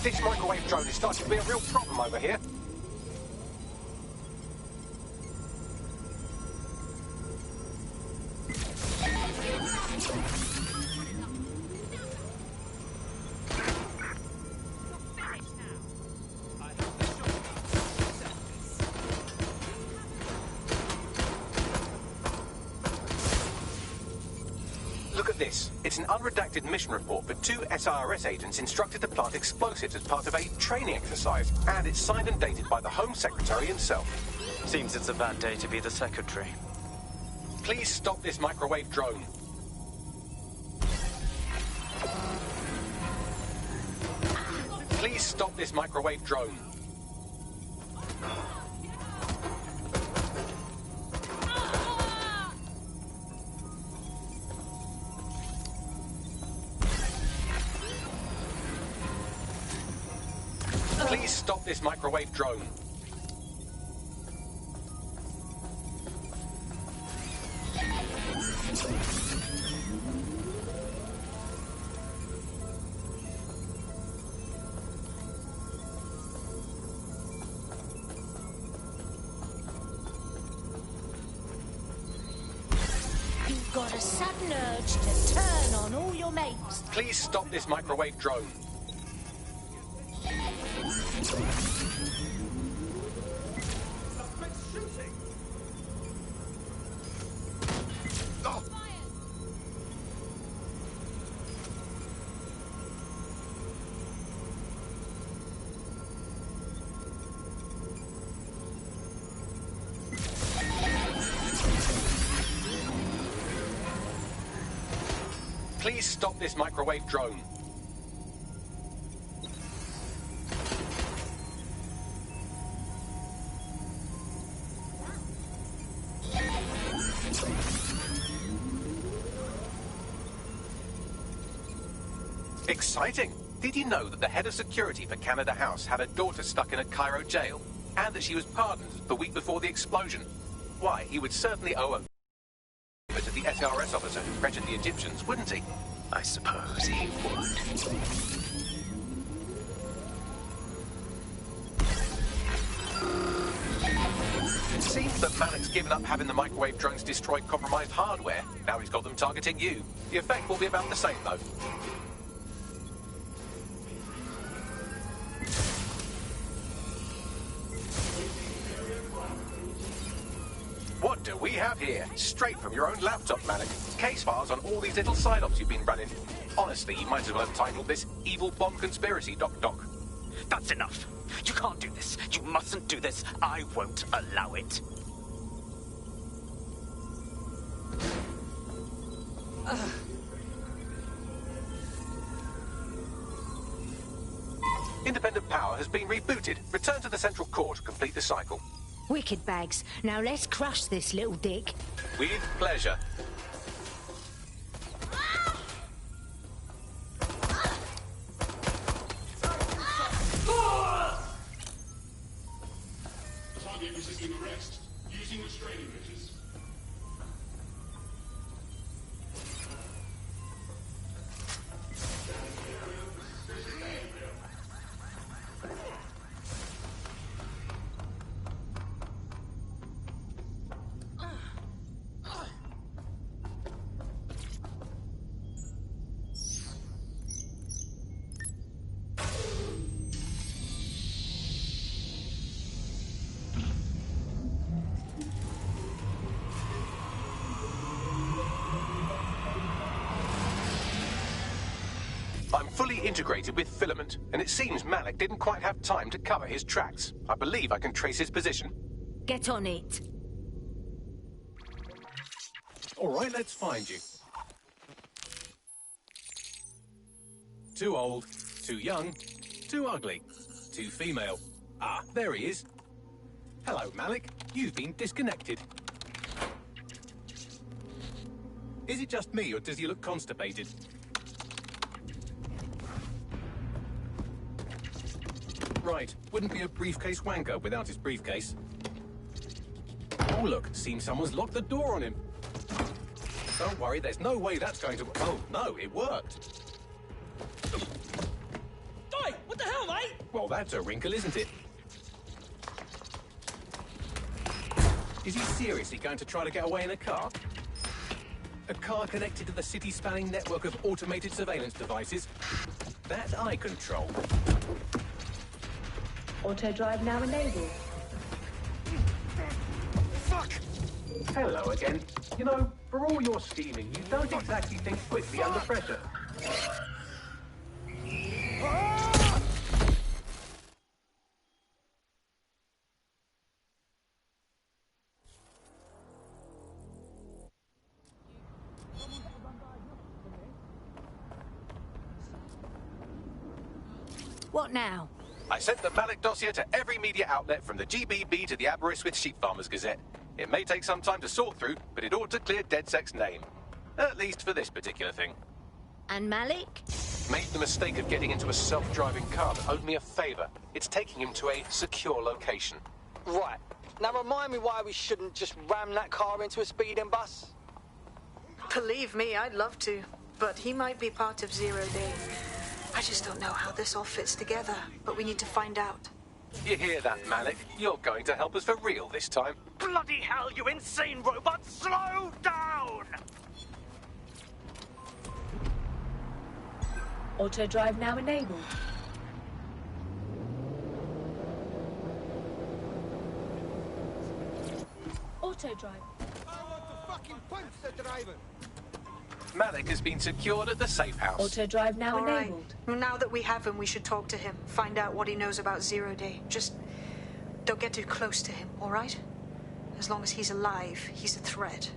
This microwave drone is starting to be a real problem over here. Look at this. It's an unredacted mission report for 2 SIRS agents instructed to plant explosives as part of a training exercise, and it's signed and dated by the Home Secretary himself. Seems it's a bad day to be the Secretary. Please stop this microwave drone. Please stop this microwave drone. Please stop this microwave drone. You've got a sudden urge to turn on all your mates. Please stop this microwave drone. please stop this microwave drone. Exciting! Did you know that the head of security for Canada House had a daughter stuck in a Cairo jail? And that she was pardoned the week before the explosion? Why, he would certainly owe a favor to the SRS officer who pressured the Egyptians, wouldn't he? I suppose he would. It seems that Malik's given up having the microwave drones destroy compromised hardware. Now he's got them targeting you. The effect will be about the same, though. What do we have here? Straight from your own laptop, Malik. Case files on all these little side-ops you've been running. Honestly, you might as well have titled this Evil Bomb Conspiracy, Doc. That's enough. You can't do this. You mustn't do this. I won't allow it. Independent power has been rebooted. Return to the central core to complete the cycle. Wicked bags. Now let's crush this little dick. With pleasure. Target resisting arrest. Using restraining measures. I'm fully integrated with Filament, and it seems Malik didn't quite have time to cover his tracks. I believe I can trace his position. Get on it. All right, let's find you. Too old, too young, too ugly, too female. Ah, there he is. Hello, Malik. You've been disconnected. Is it just me, or does he look constipated? Right, wouldn't be a briefcase wanker without his briefcase. Oh look, seems someone's locked the door on him. Don't worry, there's no way that's going to... Oh, no, it worked. Oi, what the hell, mate? Well, that's a wrinkle, isn't it? Is he seriously going to try to get away in a car? A car connected to the city-spanning network of automated surveillance devices? That I control. Auto drive now enabled. Fuck! Hello again. You know, for all your scheming, you don't exactly think quickly under pressure. What now? I sent the Malik dossier to every media outlet from the GBB to the Aberystwyth Sheep Farmers Gazette. It may take some time to sort through, but it ought to clear DedSec's name. At least for this particular thing. And Malik? Made the mistake of getting into a self-driving car that owed me a favor. It's taking him to a secure location. Right. Now remind me why we shouldn't just ram that car into a speeding bus. Believe me, I'd love to. But he might be part of Zero Day. I just don't know how this all fits together, but we need to find out. You hear that, Malik? You're going to help us for real this time. Bloody hell, you insane robot! Slow down! Auto drive now enabled. Auto drive. I want to fucking punch the driver. Malik has been secured at the safe house. Auto drive now All right. enabled. Well, now that we have him, we should talk to him. Find out what he knows about Zero Day. Just don't get too close to him, all right? As long as he's alive, he's a threat.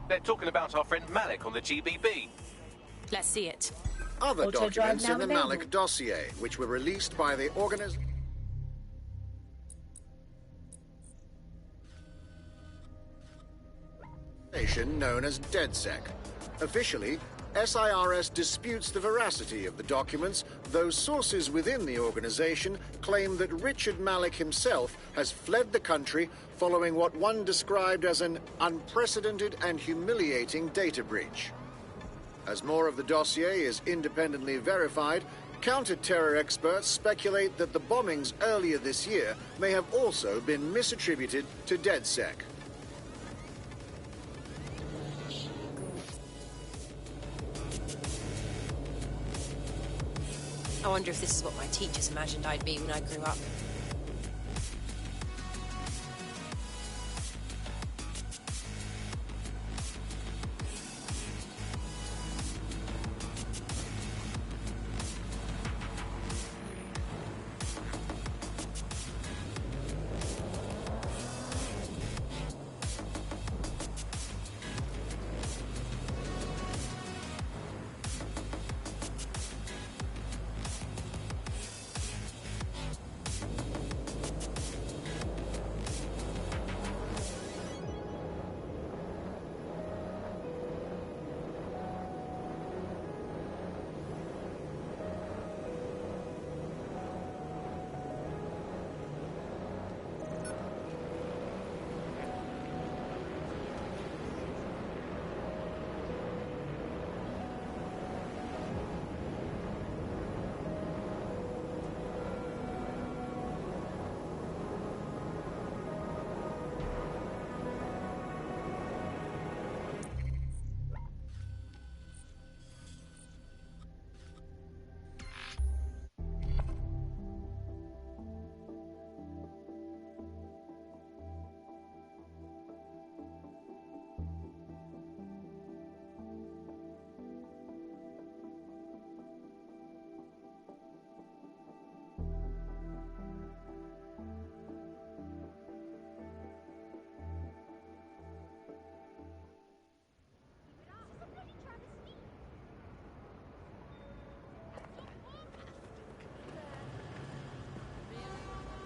They're talking about our friend Malik on the GBB. Let's see it. Other Auto-drive documents now in the enabled. Malik dossier, which were released by the organization known as DedSec. Officially, SIRS disputes the veracity of the documents, though sources within the organization claim that Richard Malik himself has fled the country following what one described as an unprecedented and humiliating data breach. As more of the dossier is independently verified, counter-terror experts speculate that the bombings earlier this year may have also been misattributed to DedSec. I wonder if this is what my teachers imagined I'd be when I grew up.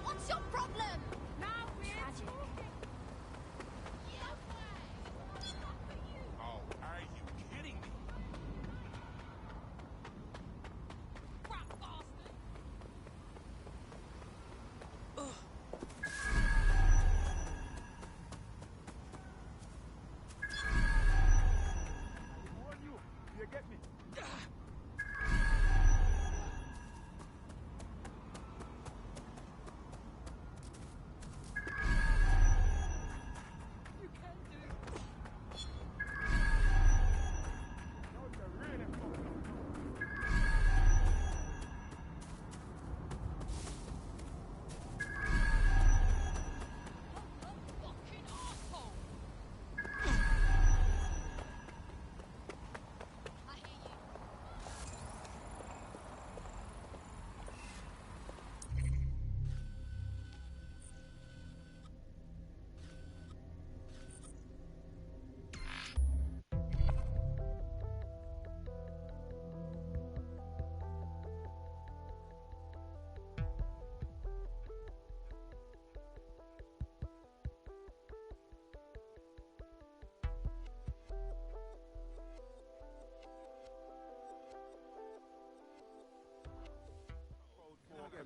What's your problem? Now we're talking. Oh, are you kidding me? You get me?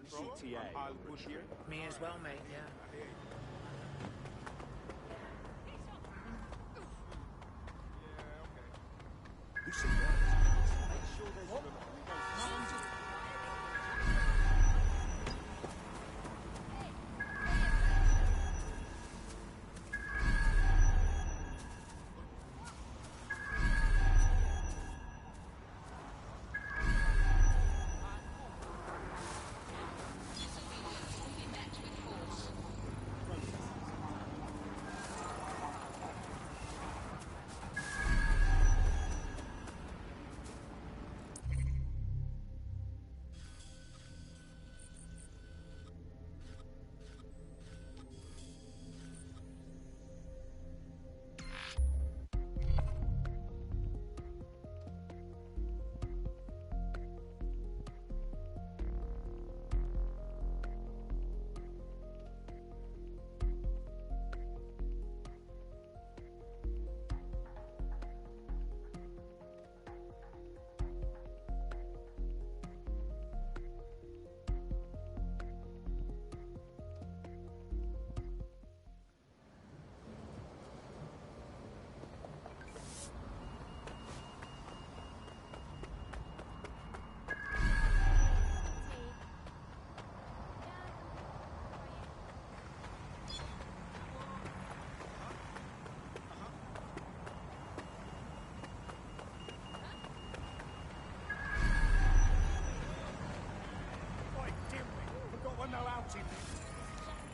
CTA. Me as well, mate, yeah. You see that? Make sure there's a remote.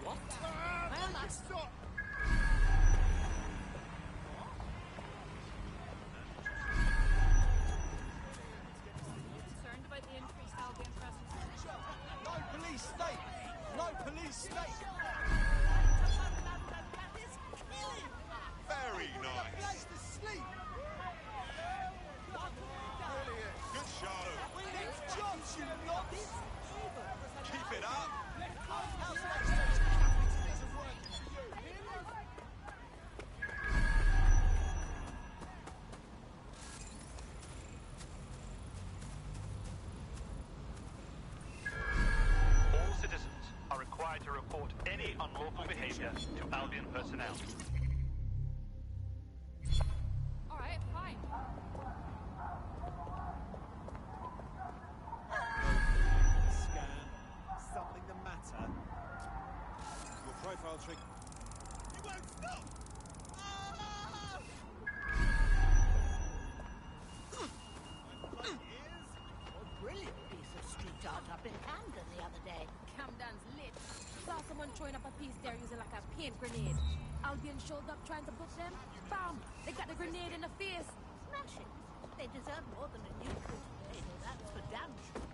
What? Well, that's not... Concerned about the increased Albion presence. No police state! No police state! Very nice. Place to sleep! Brilliant. Good show. We need jobs, you nuts! Keep it up. All citizens are required to report any unlawful behavior to Albion personnel. Alright, fine. Scan. Something the matter. Your profile trick. You won't stop! A brilliant piece of street art up in Camden the other day. Camden's lit. Saw someone throwing up a piece there using like a paint grenade. Albion showed up trying to book them. Bam! They got the grenade in the face. Smashing. They deserve more than a new today, that's for damn sure.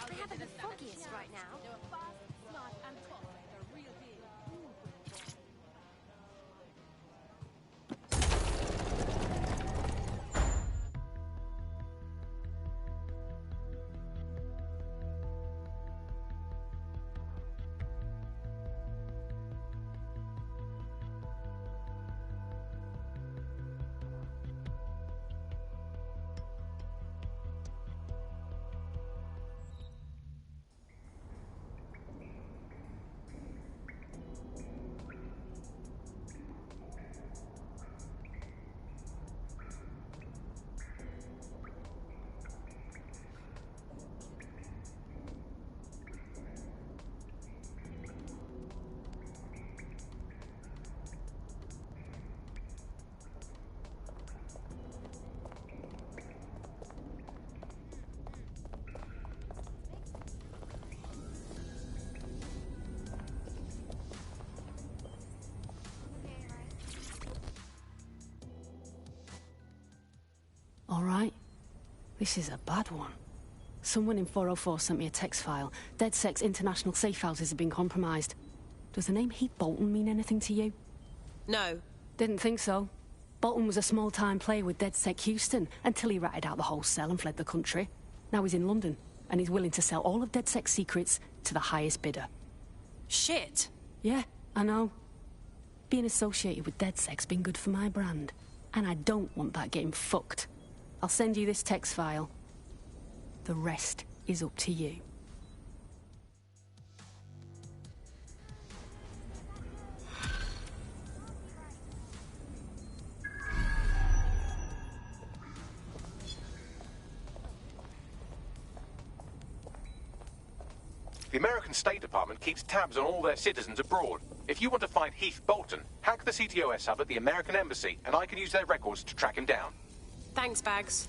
They haven't the foggiest right now. They were fast, smart, and tough. They're real big. All right. This is a bad one. Someone in 404 sent me a text file. DedSec's international safe houses have been compromised. Does the name Heath Bolton mean anything to you? No. Didn't think so. Bolton was a small-time player with DedSec Houston until he ratted out the whole cell and fled the country. Now he's in London, and he's willing to sell all of DedSec's secrets to the highest bidder. Shit. Yeah, I know. Being associated with DedSec's been good for my brand, and I don't want that getting fucked. I'll send you this text file. The rest is up to you. The American State Department keeps tabs on all their citizens abroad. If you want to find Heath Bolton, hack the CTOS hub at the American Embassy, and I can use their records to track him down. Thanks, Bags.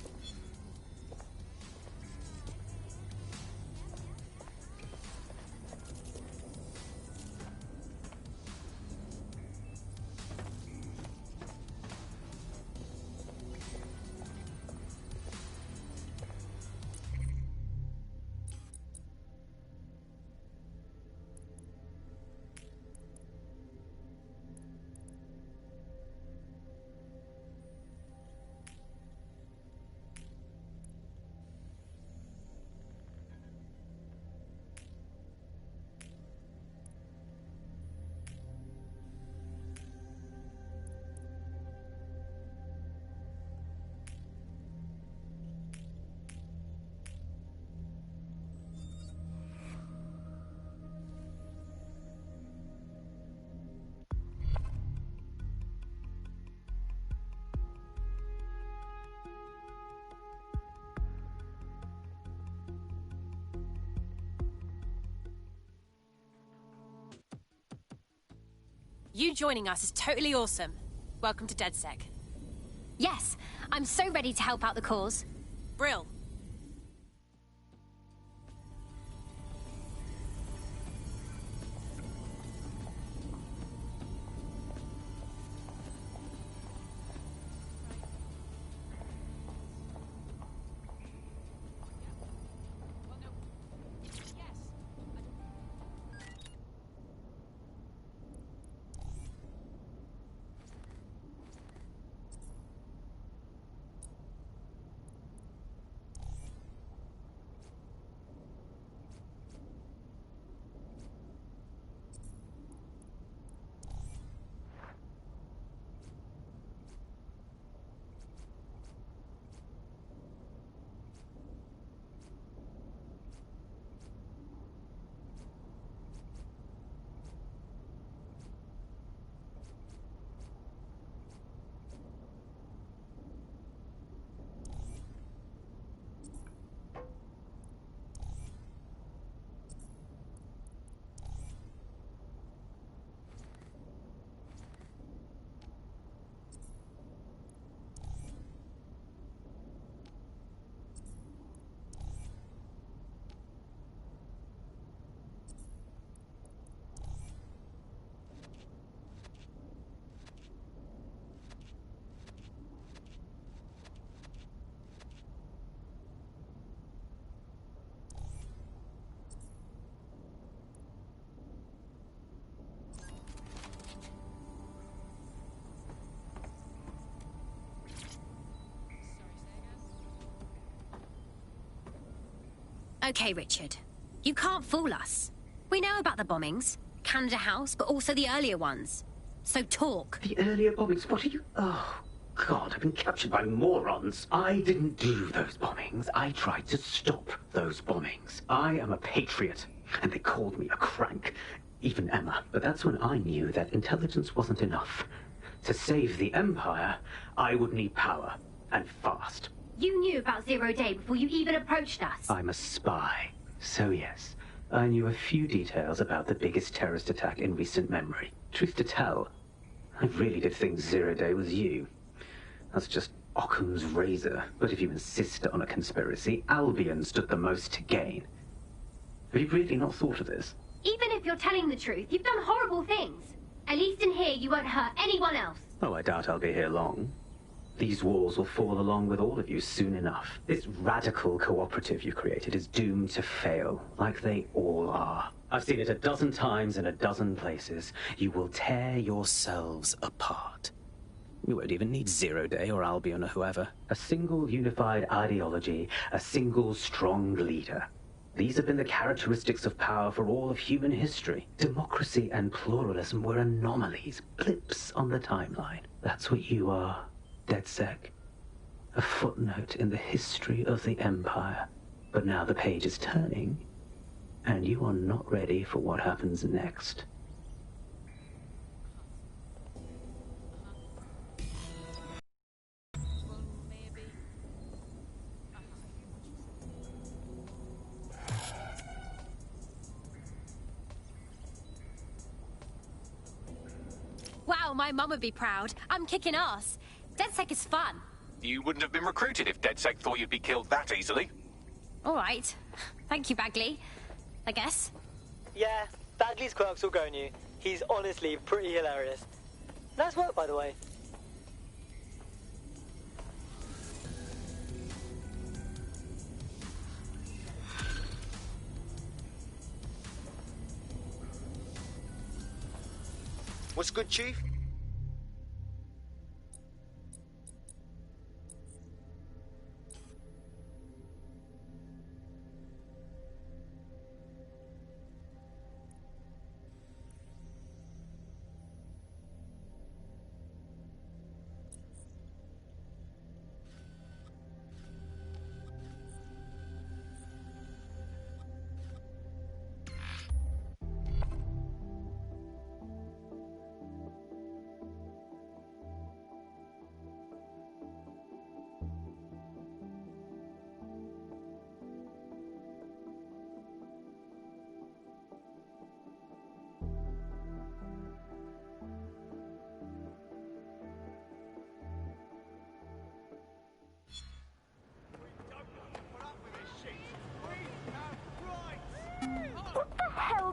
You joining us is totally awesome. Welcome to DedSec. Yes, I'm so ready to help out the cause. Brill. Okay, Richard. You can't fool us. We know about the bombings. Canada House, but also the earlier ones. So talk. The earlier bombings? What are you... Oh, God, I've been captured by morons. I didn't do those bombings. I tried to stop those bombings. I am a patriot, and they called me a crank. Even Emma. But that's when I knew that intelligence wasn't enough. To save the Empire, I would need power, and fast. You knew about Zero Day before you even approached us. I'm a spy. So yes, I knew a few details about the biggest terrorist attack in recent memory. Truth to tell, I really did think Zero Day was you. That's just Occam's razor. But if you insist on a conspiracy, Albion stood the most to gain. Have you really not thought of this? Even if you're telling the truth, you've done horrible things. At least in here, you won't hurt anyone else. Oh, I doubt I'll be here long. These walls will fall along with all of you soon enough. This radical cooperative you created is doomed to fail, like they all are. I've seen it a dozen times in a dozen places. You will tear yourselves apart. You won't even need Zero Day or Albion or whoever. A single unified ideology, a single strong leader. These have been the characteristics of power for all of human history. Democracy and pluralism were anomalies, blips on the timeline. That's what you are. DedSec. A footnote in the history of the Empire. But now the page is turning, and you are not ready for what happens next. Wow, my mum would be proud. I'm kicking ass. DedSec is fun. You wouldn't have been recruited if DedSec thought you'd be killed that easily. All right. Thank you, Bagley. I guess. Yeah, Bagley's quirks will go on you. He's honestly pretty hilarious. Nice work, by the way. What's good, Chief?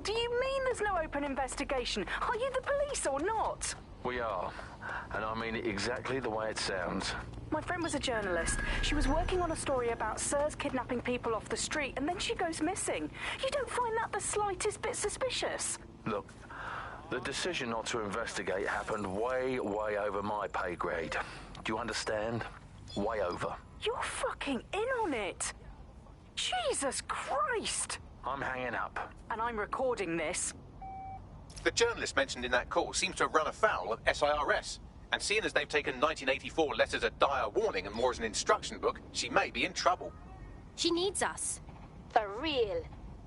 Do you mean there's no open investigation? Are you the police or not? We are, and I mean it exactly the way it sounds. My friend was a journalist. She was working on a story about Sirs kidnapping people off the street, and then she goes missing. You don't find that the slightest bit suspicious? Look, the decision not to investigate happened way over my pay grade. Do you understand? Way over. You're fucking in on it. Jesus Christ! I'm hanging up. And I'm recording this. The journalist mentioned in that call seems to have run afoul of SIRS. And seeing as they've taken 1984 less as a dire warning and more as an instruction book, she may be in trouble. She needs us. For real.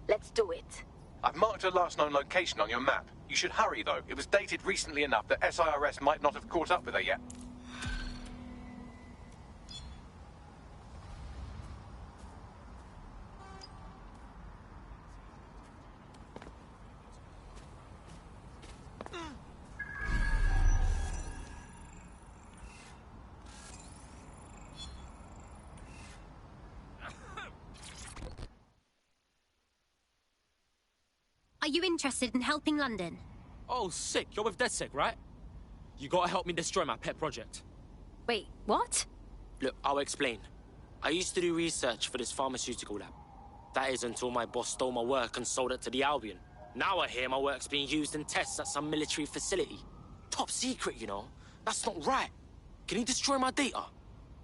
Let's do it. I've marked her last known location on your map. You should hurry, though. It was dated recently enough that SIRS might not have caught up with her yet. Are you interested in helping London? Oh, sick. You're with DedSec, right? You gotta help me destroy my pet project. Wait, what? Look, I'll explain. I used to do research for this pharmaceutical lab. That is until my boss stole my work and sold it to the Albion. Now I hear my work's being used in tests at some military facility. Top secret, you know. That's not right. Can you destroy my data?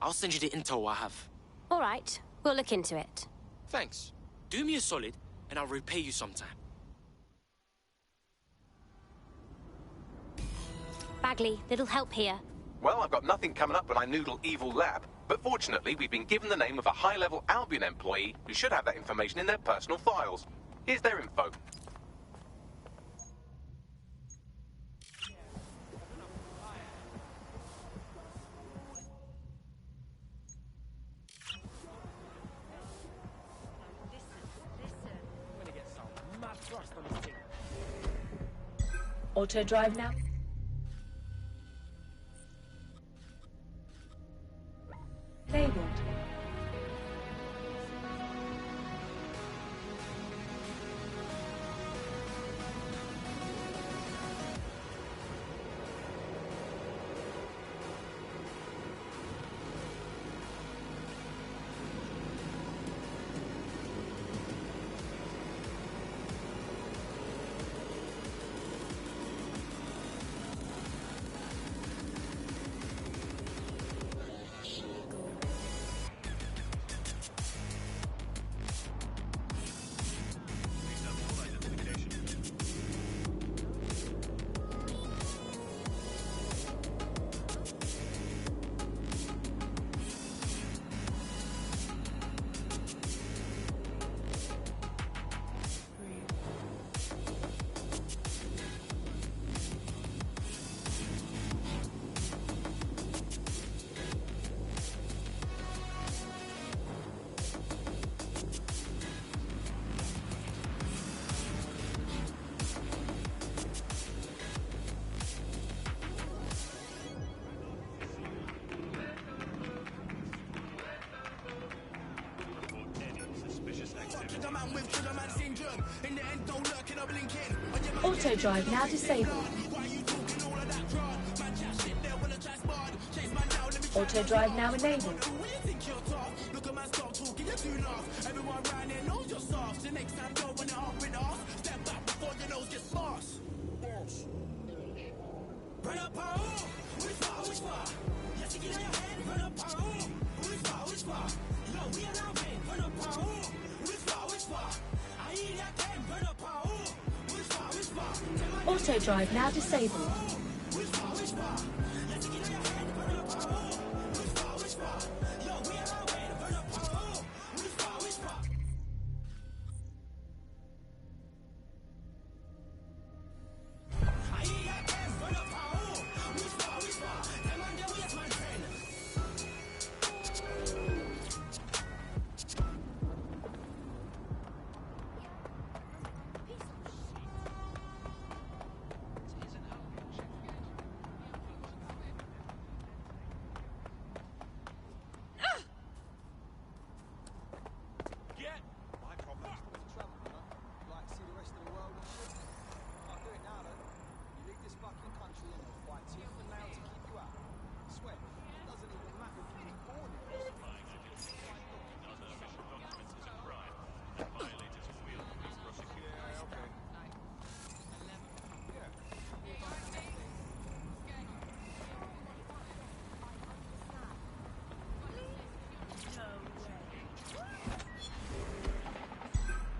I'll send you the intel I have. All right, we'll look into it. Thanks. Do me a solid, and I'll repay you sometime. Bagley, little help here. Well, I've got nothing coming up when I noodle Evil Lab, but fortunately we've been given the name of a high-level Albion employee who should have that information in their personal files. Here's their info. Auto drive now. Enabled. Auto drive now disabled. Auto drive now enabled. Auto drive now disabled.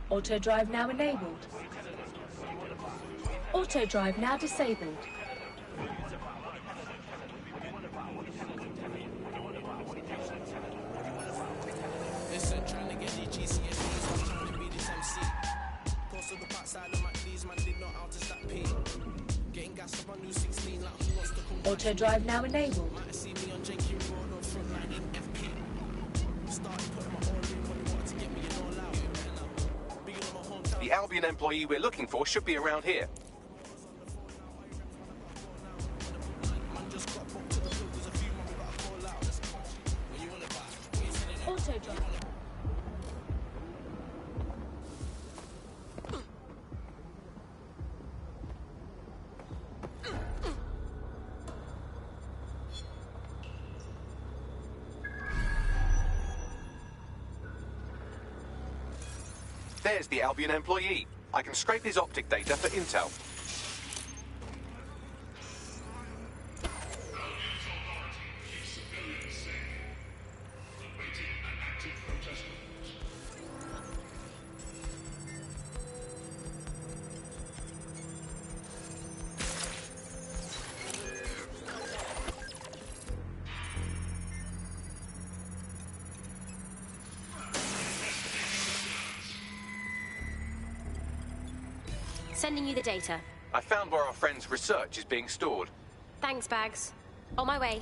Auto drive now enabled. Auto drive now disabled. Listen, trying to get these GCSEs, I'm trying to be this MC. Course of the backside of my knees, man, did not out to stop P. Getting gas up on new 16, like who wants to come. Auto drive now enabled. Might have seen me on Jenkins Road on front line in FP. Started putting my all in when they wanted to get me in all out. The Albion employee we're looking for should be around here. Auto drive. There's the Albion employee. I can scrape his optic data for intel. Sending you the data. I found where our friend's research is being stored. Thanks, Bags. On my way.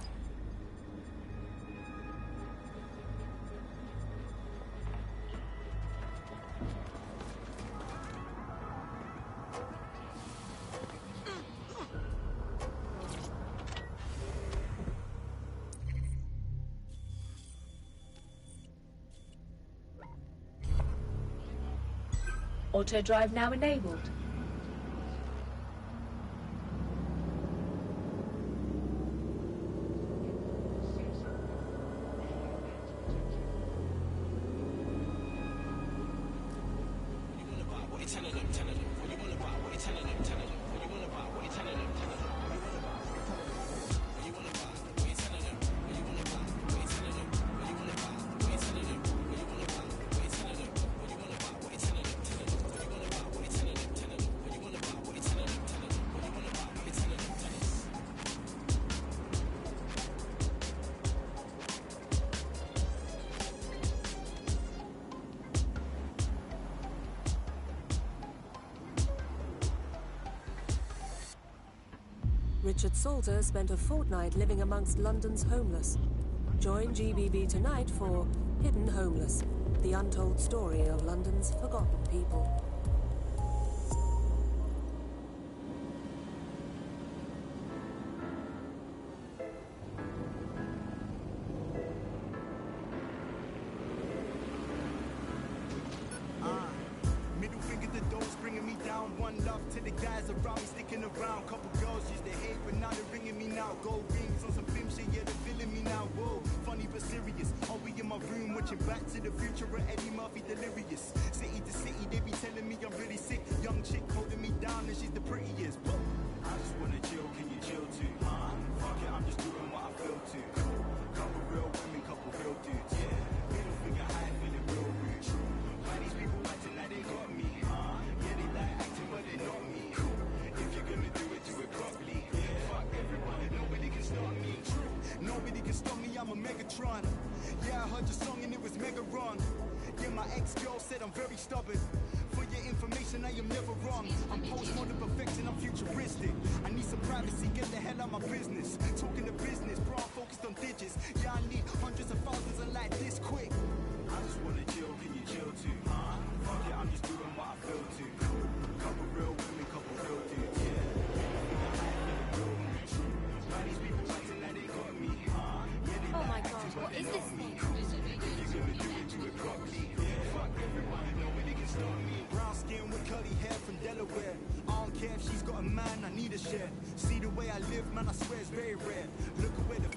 Auto drive now enabled. Richard Salter spent a fortnight living amongst London's homeless. Join GBB tonight for Hidden Homeless, the untold story of London's forgotten people. Middle finger to those bringing me down. One love to the guys around me sticking around. Couple girls used to hate, but now they're ringing me now. Gold rings on some film shit, yeah, they're feeling me now. Whoa, funny but serious. Are we in my room watching Back to the Future or Eddie Murphy delirious? City to city, they be telling me I'm really sick. Young chick holding me down and she's the prettiest. Whoa. I just wanna chill, can you chill too? Fuck it, I'm just doing what I feel to. Couple real women, couple real dudes, yeah. Middle finger high, feeling real rude. True. Why these people acting like they got me? Yeah, they like acting, but they not me. If you're gonna do it properly. Yeah. Fuck everyone, nobody can stop me. True. Nobody can stop me, I'm a Megatron. Yeah, I heard your song and it was mega wrong. Yeah, my ex-girl said I'm very stubborn. For your information, I am never wrong. I'm postmodern perfection, I'm futuristic. I need some privacy, get the hell out my business. Talking to business, bro, I'm focused on digits. Yeah, I need hundreds of thousands and like this quick. I just wanna chill, can you chill too? Fuck it, I'm just doing what I feel to. Couple real women, couple real dudes, yeah. Why these people acting like they got me? Yeah, they Oh my like god, acting, but what they is not this me. thing? If you're gonna do it properly. Yeah, fuck everyone, nobody can stop me. Brown skin with curly hair from Delaware. I don't care if she's got a man, I need a share. See the way I live, man, I swear it's very rare. Look at where the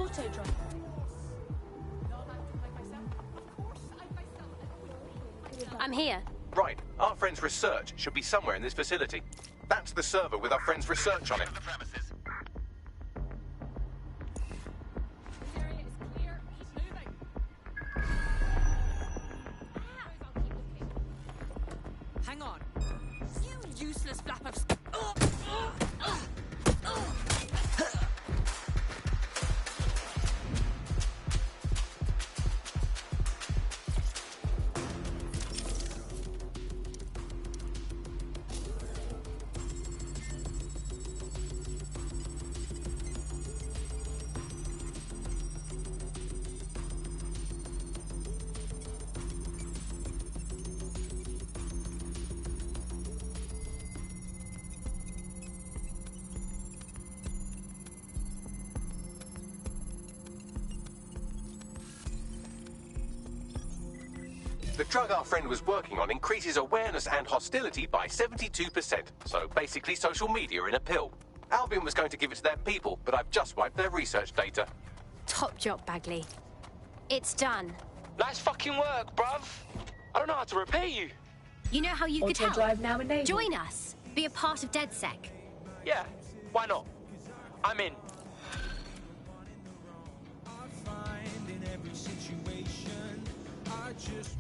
Auto drive. I'm here. Right, our friend's research should be somewhere in this facility. That's the server with our friend's research on it. Hang on. You useless flap of... The drug our friend was working on increases awareness and hostility by 72%. So basically social media in a pill. Albion was going to give it to their people, but I've just wiped their research data. Top job, Bagley. It's done. Nice fucking work, bruv. I don't know how to repay you. You know how you could Auto help? drive now enabled. Join us. Be a part of DedSec. Yeah, why not? I'm in. In every situation, I just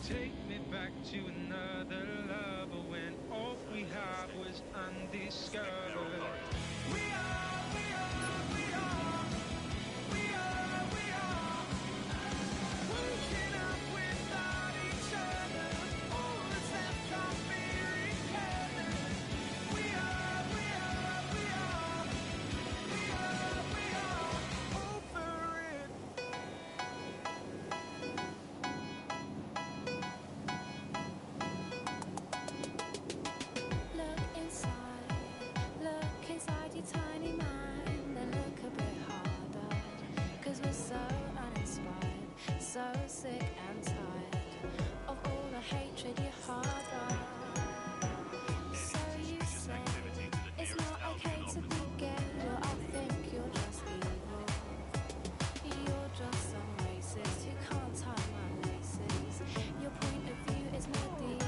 Take me back to another lover when all we had was undiscovered. We are, we are, we are. We are, we are. Waking up without each other. All that's left can't be recovered. We are, we are, we are. We are, we are. Over it. Look inside your tiny mind, then look a bit harder. 'Cause we're so uninspired, so sick and tired of all the hatred you harbor. So you say it's not okay to be gay. Well, I think you're just evil. You're just some racist who can't tie my laces. Your point of view is medieval.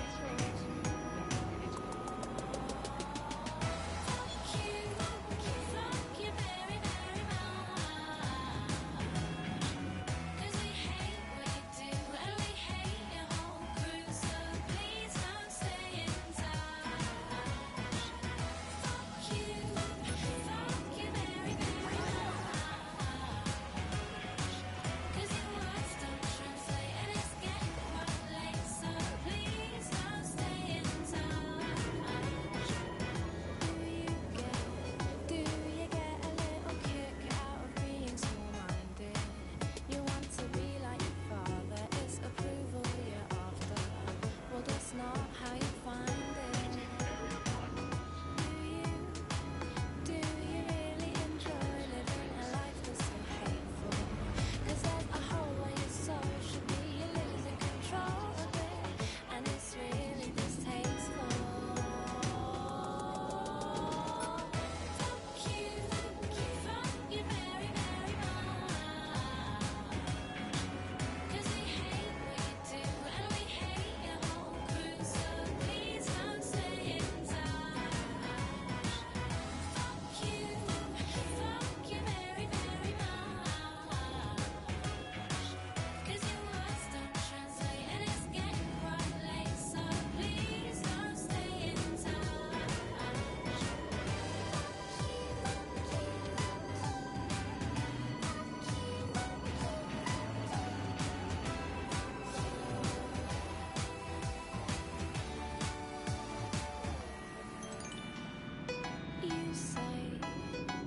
You say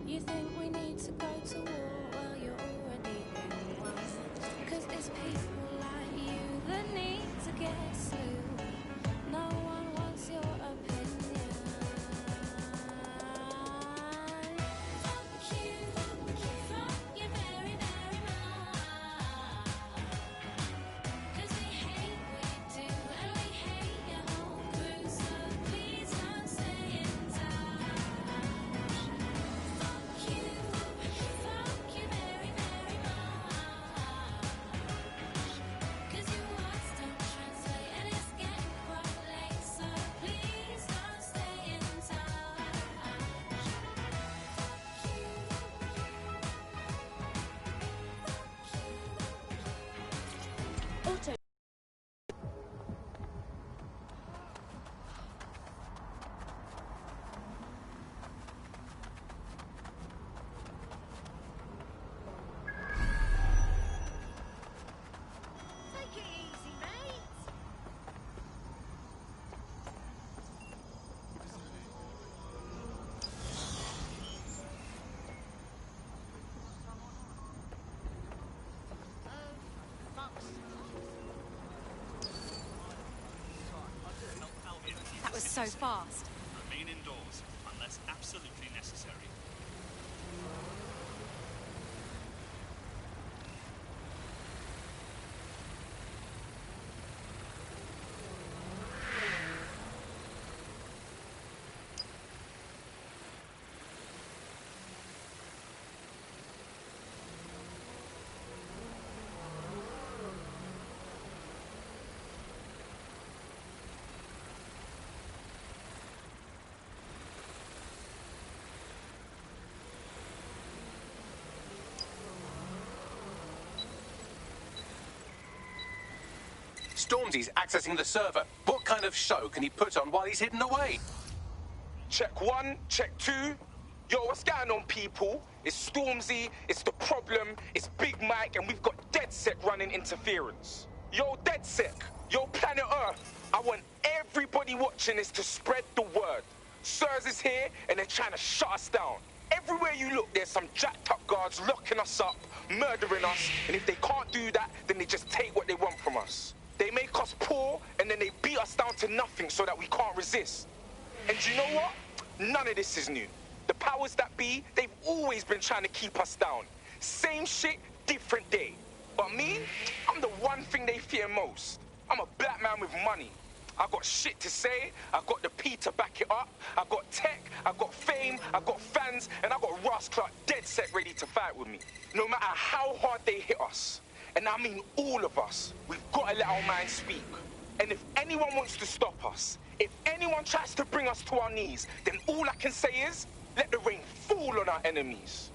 you think we need to go to war. Well, you're already in one. 'Cause it's people like you that need to get slew. No one wants your opinion. Fuck you very, very much. 'Cause we hate what you do and we hate your whole crew. So please don't stay in touch. Fuck you very, very much. 'Cause your words don't translate and it's getting quite late. So please don't stay in touch. Auto. Take it easy, mate. That was so fast. Remain indoors unless absolutely necessary. Stormzy's accessing the server. What kind of show can he put on while he's hidden away? Check 1, check 2. Yo, what's going on, people? It's Stormzy, it's The Problem, it's Big Mike, and we've got DedSec running interference. Yo, DedSec, yo, Planet Earth, I want everybody watching this to spread the word. Sirs is here, and they're trying to shut us down. Everywhere you look, there's some jacked up guards locking us up, murdering us, and if they can't do that, then they just take what they want from us. They make us poor, and then they beat us down to nothing so that we can't resist. And you know what? None of this is new. The powers that be, they've always been trying to keep us down. Same shit, different day. But me, I'm the one thing they fear most. I'm a black man with money. I got shit to say, I got the P to back it up, I got tech, I got fame, I got fans, and I got Ross Clark DedSec ready to fight with me. No matter how hard they hit us, and I mean all of us, we've got to let our minds speak. And if anyone wants to stop us, if anyone tries to bring us to our knees, then all I can say is, let the rain fall on our enemies.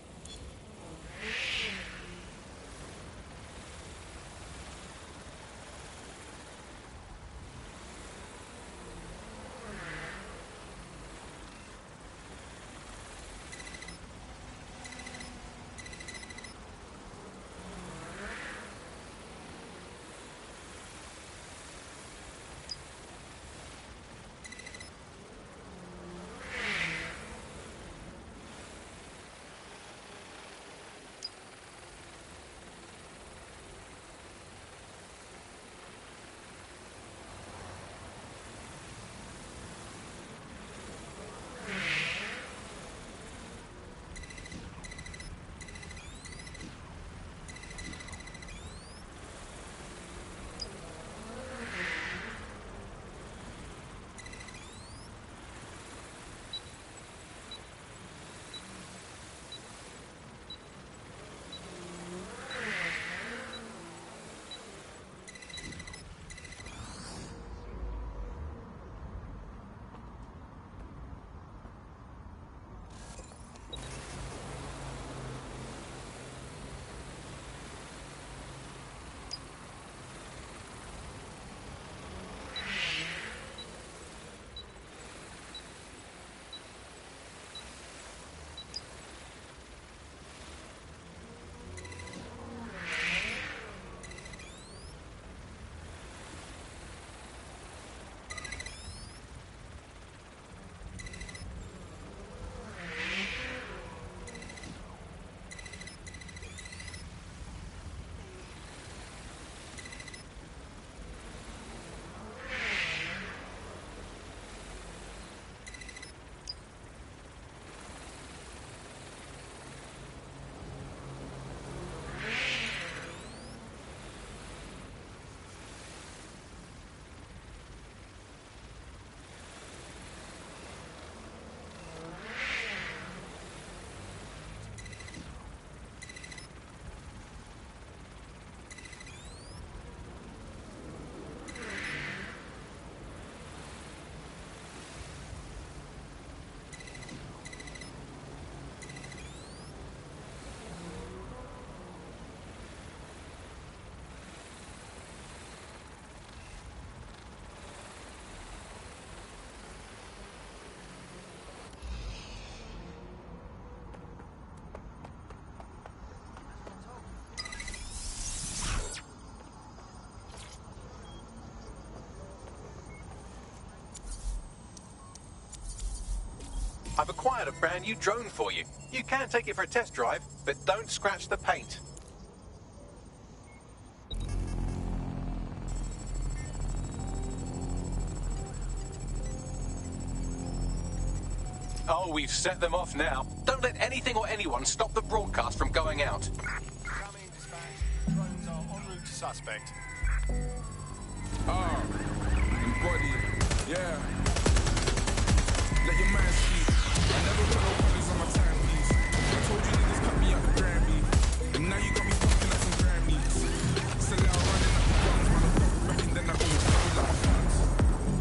I've acquired a brand new drone for you. You can take it for a test drive, but don't scratch the paint. Oh, we've set them off now. Don't let anything or anyone stop the broadcast from going out. Coming dispatch. Drones are en route to suspect. Embody, yeah. Let your mind speak. I never put no colors on my timepiece. I told you niggas cut me out the Grammy. And now you got me fucking like some Grammys. Still out running up the guns, man, I'm back and then I go with like funds.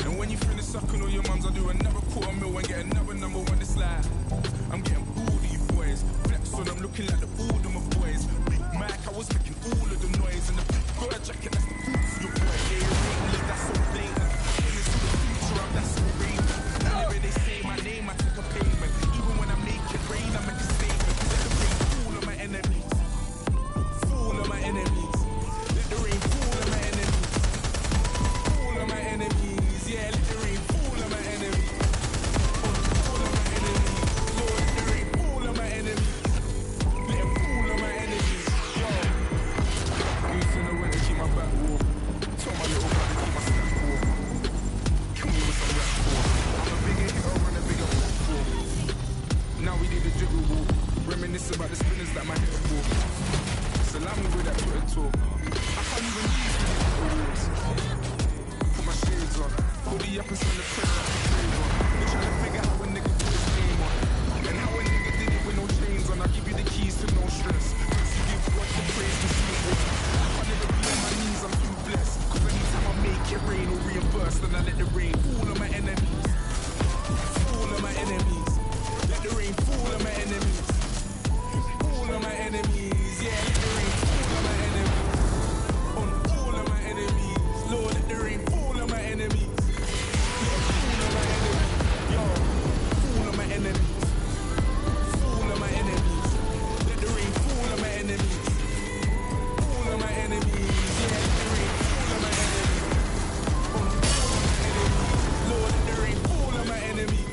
And when you finish sucking all your mums, I'll do another $250,000 and get another number one this live. I'm getting bored of you boys. Flex on them looking like the old of my boys. Big Mac, I was making all of the noise. And the big bird jacket, that's the boots of your up and send the prayer up the flavor. They're trying to figure out when nigga put his name on. And how a nigga did it with no chains on. I give you the keys to no stress. First you give God the praise to see it. I can never be on my knees, I'm too blessed. Cause anytime I make it rain or reimburse, then I let the rain fall on my enemies. Fall on my enemies. Let the rain fall on my enemies. Fall on my enemies. Yeah, let the rain fall on my enemies. On all of my enemies. Lord, let the rain fall on my enemies. Yeah, fall on my enemies. Yo, fall on my enemies. Fall on my enemies. Let the rain fall on my enemies. Fall on my enemies. Yeah, let the rain fall on my enemies. On all of my enemies. Lord, let the rain fall on my enemies.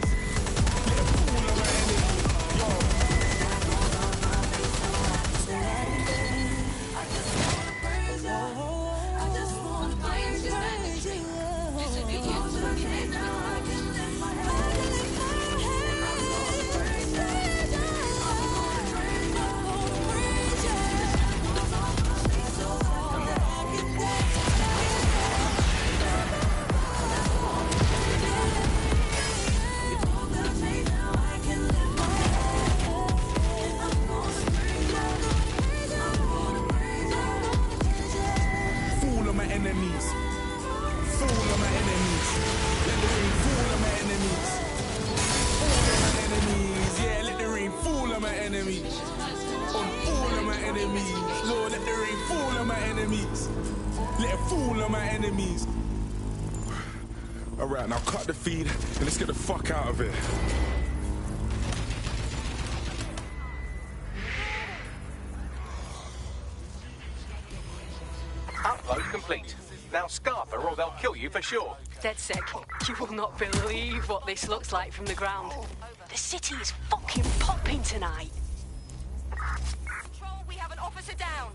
Let it fall on my enemies. Yo. Fall on my enemies. Fall on my enemies. Let the rain fall on my enemies. Fall on my enemies. Yeah, let the rain fall on my enemies. On all of my enemies. Lord, let the rain fall on my enemies. Let it fall on my enemies. Alright, now cut the feed and let's get the fuck out of here. Upload complete. Now scarper or they'll kill you for sure. DedSec, you will not believe what this looks like from the ground. The city is fucking popping tonight. Control, we have an officer down.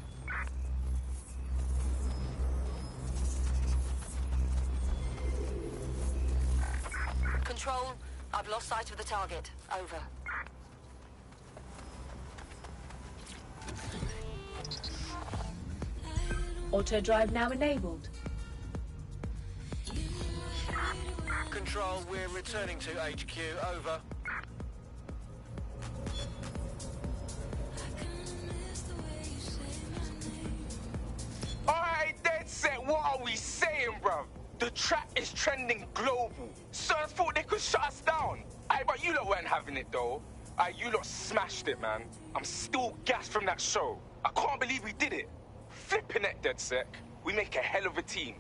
Control, I've lost sight of the target. Over. Auto drive now enabled. Control, we're returning to HQ. Over. Alright, DedSec, what are we saying, bruv? The track is trending global. Sirs thought they could shut us down. Aye, but you lot weren't having it, though. Aye, you lot smashed it, man. I'm still gassed from that show. I can't believe we did it. Flipping it, DedSec. We make a hell of a team.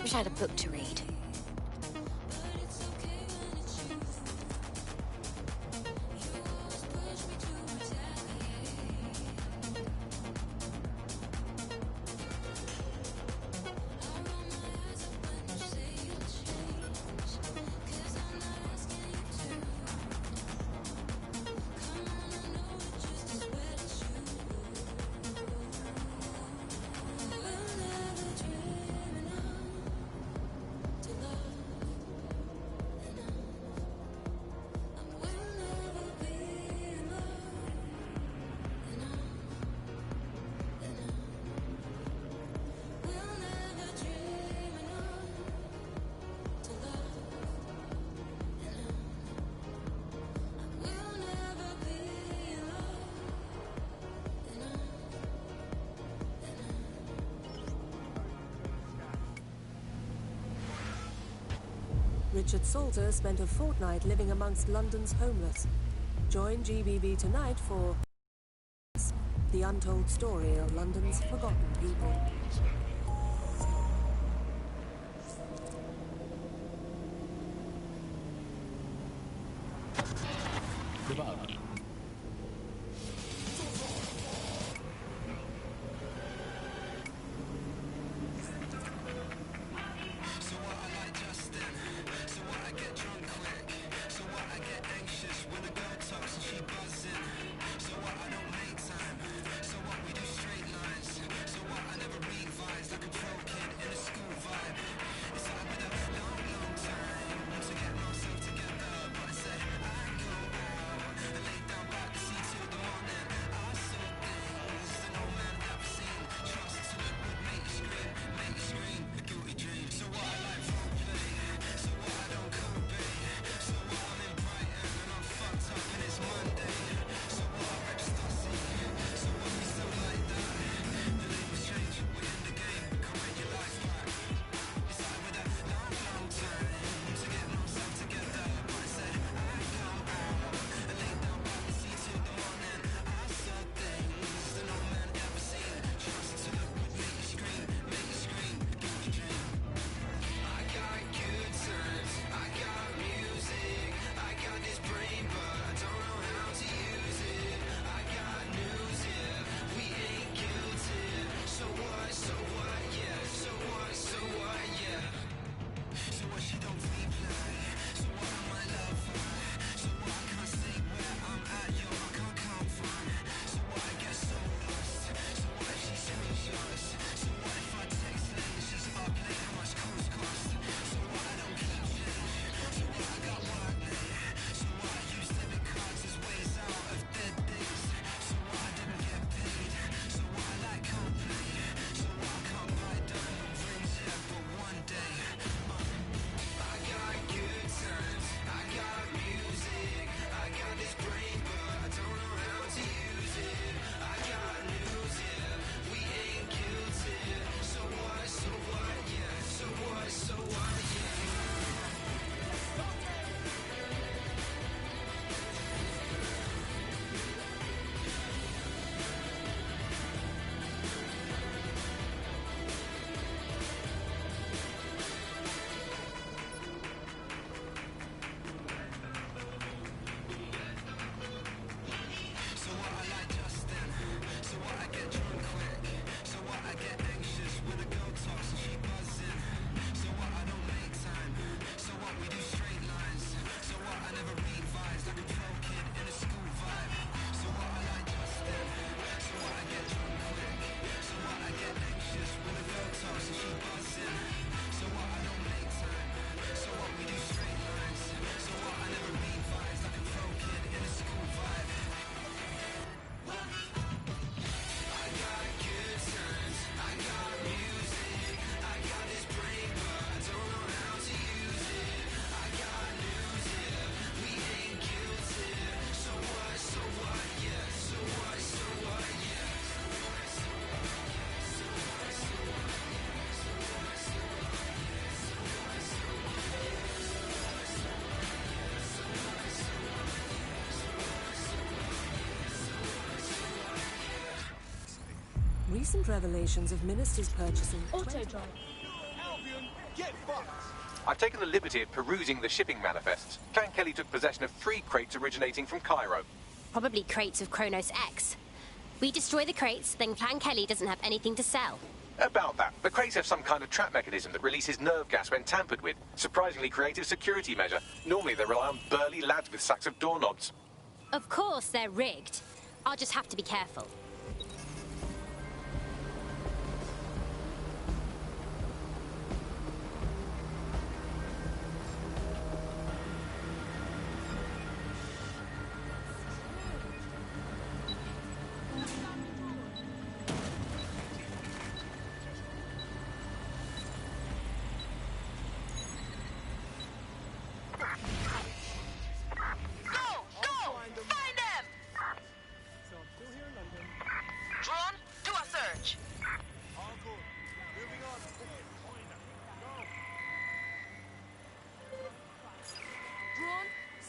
Wish I had a book to read. Richard Salter spent a fortnight living amongst London's homeless. Join GBB tonight for the untold story of London's forgotten people. Recent revelations of ministers purchasing Autodrive. Albion, Get fucked! I've taken the liberty of perusing the shipping manifests. Clan Kelly took possession of 3 crates originating from Cairo. Probably crates of Kronos X. We destroy the crates, then Clan Kelly doesn't have anything to sell. About that, the crates have some kind of trap mechanism that releases nerve gas when tampered with. Surprisingly creative security measure. Normally they rely on burly lads with sacks of doorknobs. Of course they're rigged. I'll just have to be careful.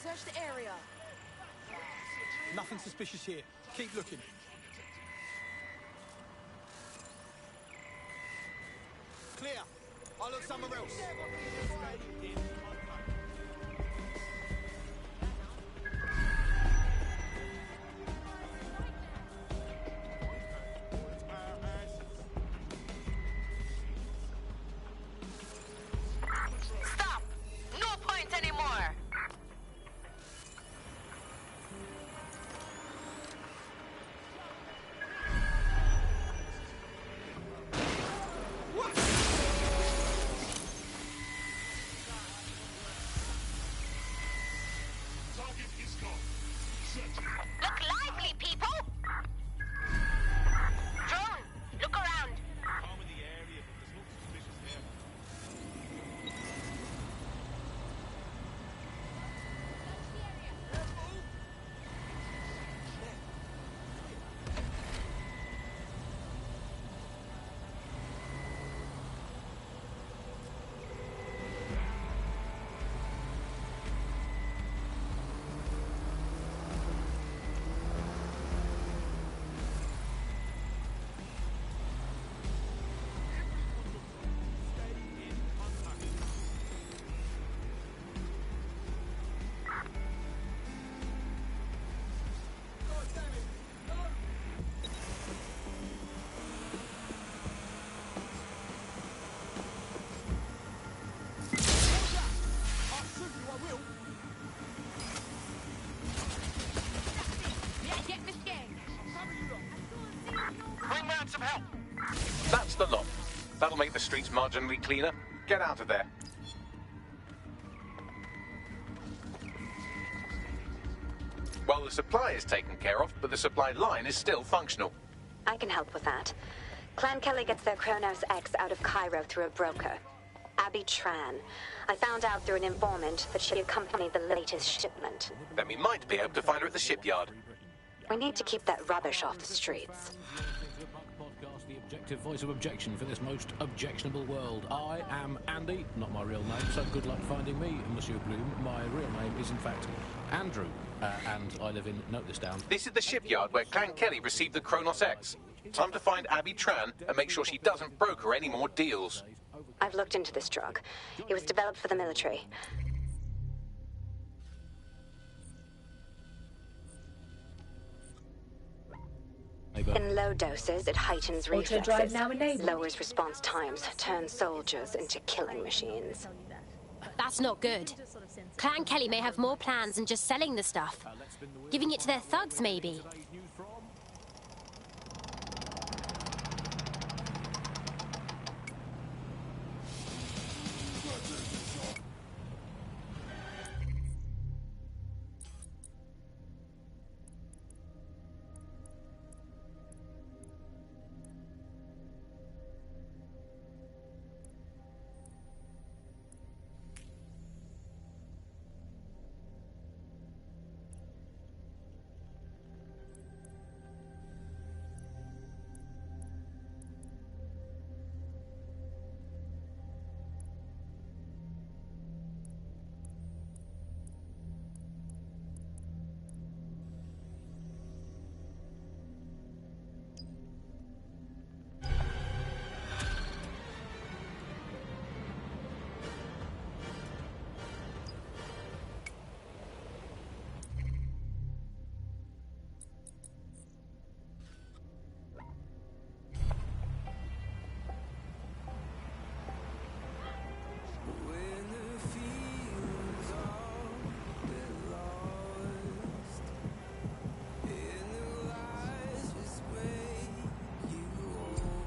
Search the area. Nothing suspicious here. Keep looking. Clear. I'll look somewhere else. Stop! No point anymore! Look lively, people! Drone, look around. Bring round some help. That's the lot. That'll make the streets marginally cleaner. Get out of there. Well, the supply is taken care of, but the supply line is still functional. I can help with that. Clan Kelly gets their Kronos X out of Cairo through a broker. Abby Tran. I found out through an informant that she accompanied the latest shipment. Then we might be able to find her at the shipyard. We need to keep that rubbish off the streets. The objective voice of objection for this most objectionable world. I am Andy, not my real name, so good luck finding me, Monsieur Bloom. My real name is, in fact, Andrew, and I live in, note this down. This is the shipyard where Clan Kelly received the Kronos X. Time to find Abby Tran and make sure she doesn't broker any more deals. I've looked into this drug. It was developed for the military. In low doses, it heightens reflexes, lowers response times, turns soldiers into killing machines. That's not good. Clan Kelly may have more plans than just selling the stuff. Giving it to their thugs, maybe.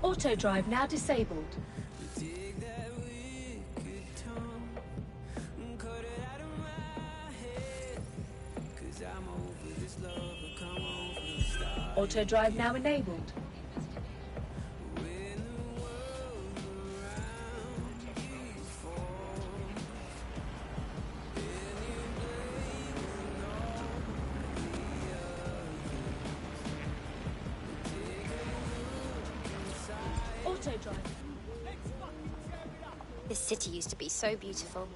Auto drive now disabled. Auto drive now enabled. Auto drive. This city used to be so beautiful.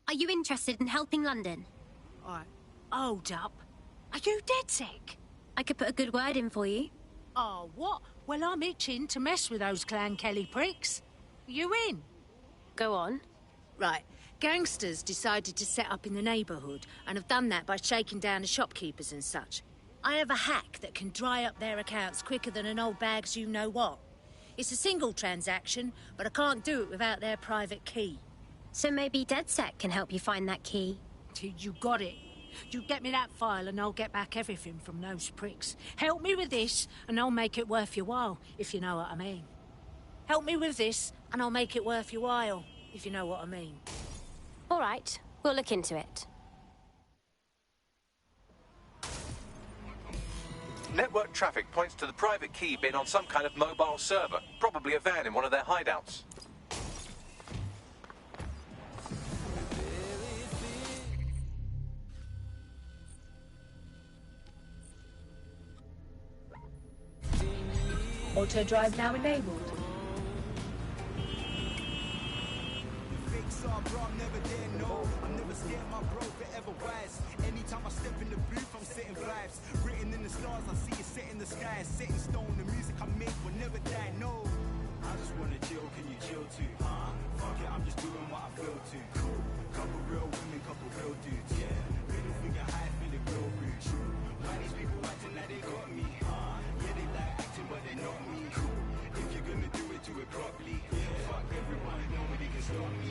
Are you interested in helping London? Hold up. Are you dead sick? I could put a good word in for you. Oh, what? Well, I'm itching to mess with those Clan Kelly pricks. You in? Go on. Right. Gangsters decided to set up in the neighbourhood and have done that by shaking down the shopkeepers and such. I have a hack that can dry up their accounts quicker than an old bag's you-know-what. It's a single transaction, but I can't do it without their private key. So maybe DedSec can help you find that key. You got it. You get me that file and I'll get back everything from those pricks. Help me with this and I'll make it worth your while, if you know what I mean. Help me with this and I'll make it worth your while, if you know what I mean. All right, we'll look into it. Network traffic points to the private key being on some kind of mobile server, probably a van in one of their hideouts. Auto drive now enabled. I'm never there, no. I'm never scared, my bro, forever wise. Anytime I step in the booth, I'm setting vibes. Written in the stars, I see it set in the sky. Set in stone, the music I make will never die, no. I just wanna chill, can you chill too? Fuck it, I'm just doing what I feel to. Cool. Couple real women, couple real dudes, yeah. Middle finger high, feeling real rude. Why these people acting like they got me? Yeah, they like acting, but they not me. Cool. If you're gonna do it properly. Fuck everyone, nobody can stop me.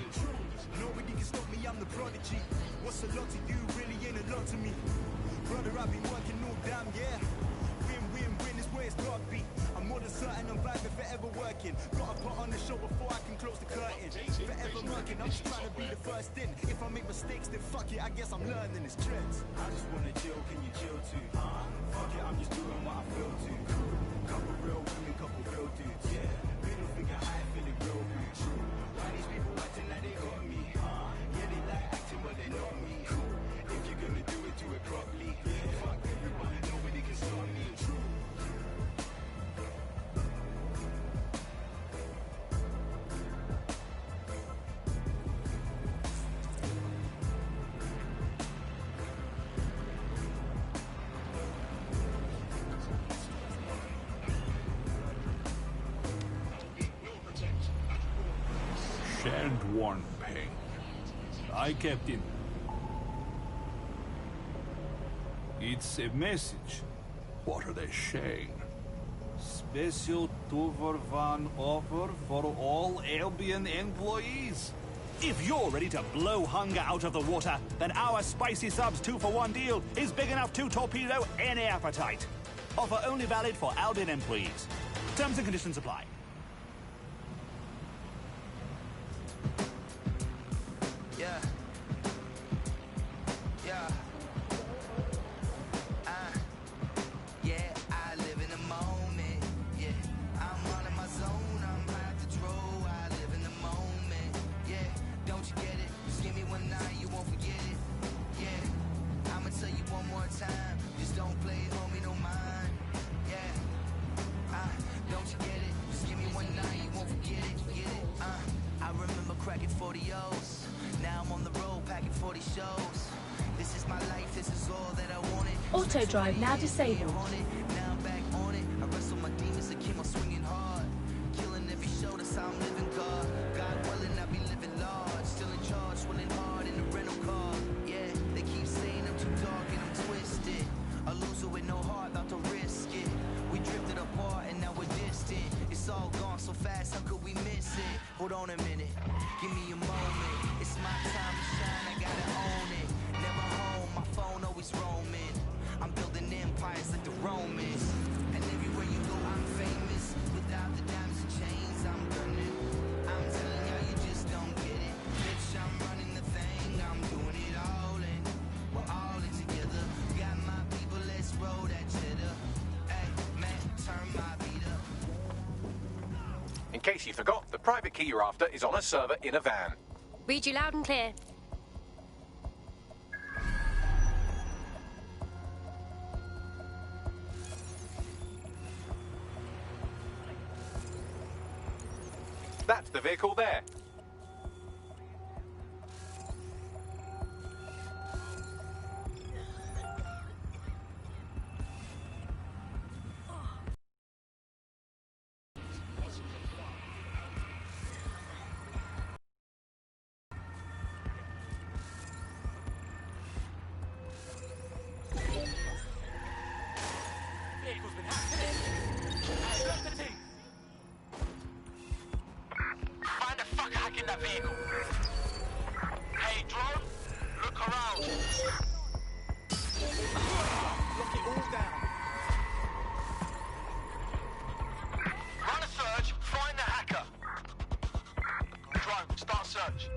Nobody can stop me, I'm the prodigy. What's a lot to you, really ain't a lot to me. Brother, I've been working all damn, yeah. Win is where it's gotta be. I'm more than certain I'm vibing, forever working. Gotta put on the show before I can close the curtain. Forever working, I'm just trying to be the first in. If I make mistakes, then fuck it, I guess I'm learning it's trends. I just wanna chill, can you chill too? Fuck it, I'm just doing what I feel to. Couple real women, couple real dudes, yeah. Middle finger high, feeling real rude. Why these people acting like they got me? Yeah, they like acting, but they not me. If you're gonna do it properly. Fuck everyone, nobody can stop me. Shan't one pain. I kept it. It's a message. What are they saying? Special 2-for-1 offer for all Albion employees. If you're ready to blow hunger out of the water, then our Spicy Subs 2-for-1 deal is big enough to torpedo any appetite. Offer only valid for Albion employees. Terms and conditions apply. Yeah. Yeah. Yeah, I live in the moment. Yeah, I'm out of my zone. I'm high to throw. I live in the moment. Yeah, don't you get it? Just give me one night, you won't forget it. Yeah, I'ma tell you one more time. Just don't play, homie, no mind. Yeah, don't you get it? Just give me one night, you won't forget it. Get it? I remember cracking 40 O's. Now I'm on the road packing 40 shows. This is my life, this is all that I wanted. Auto drive now disabled. Now I'm back on it. I wrestle my demons and keep on swinging hard. Killing every show, that's how I'm living, God. God willing, I be living large. Still in charge, swilling hard in the rental car. Yeah, they keep saying I'm too dark and I'm twisted. A loser with no heart, about to risk it. We drifted apart and now we're distant. It's all gone so fast, how could we miss it? Hold on a minute, give me a moment. It's my time to shine, I gotta own it. Never home, my phone always roaming. I'm building empire case you forgot, the private key you're after is on a server in a van. Read you loud and clear. That's the vehicle there. Find the fucker hacking that vehicle. Hey, drone, look around. Lock it all down. Run a search, find the hacker. Drone, start search.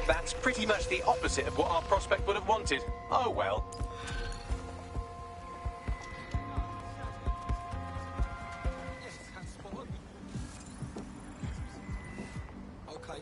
That's pretty much the opposite of what our prospect would have wanted. Oh well. Okay.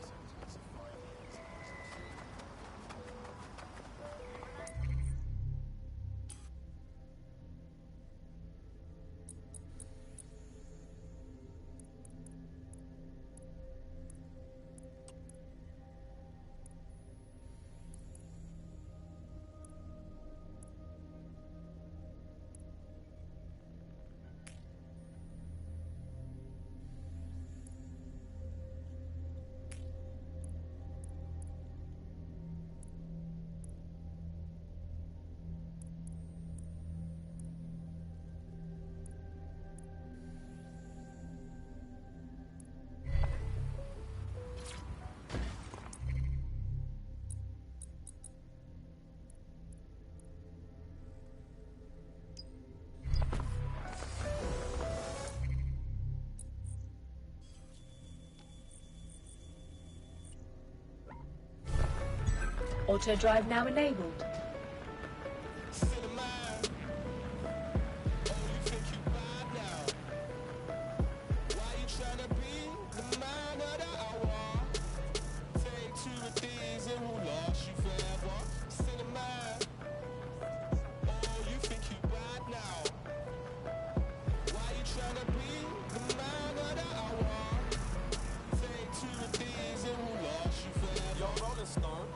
Auto drive now enabled.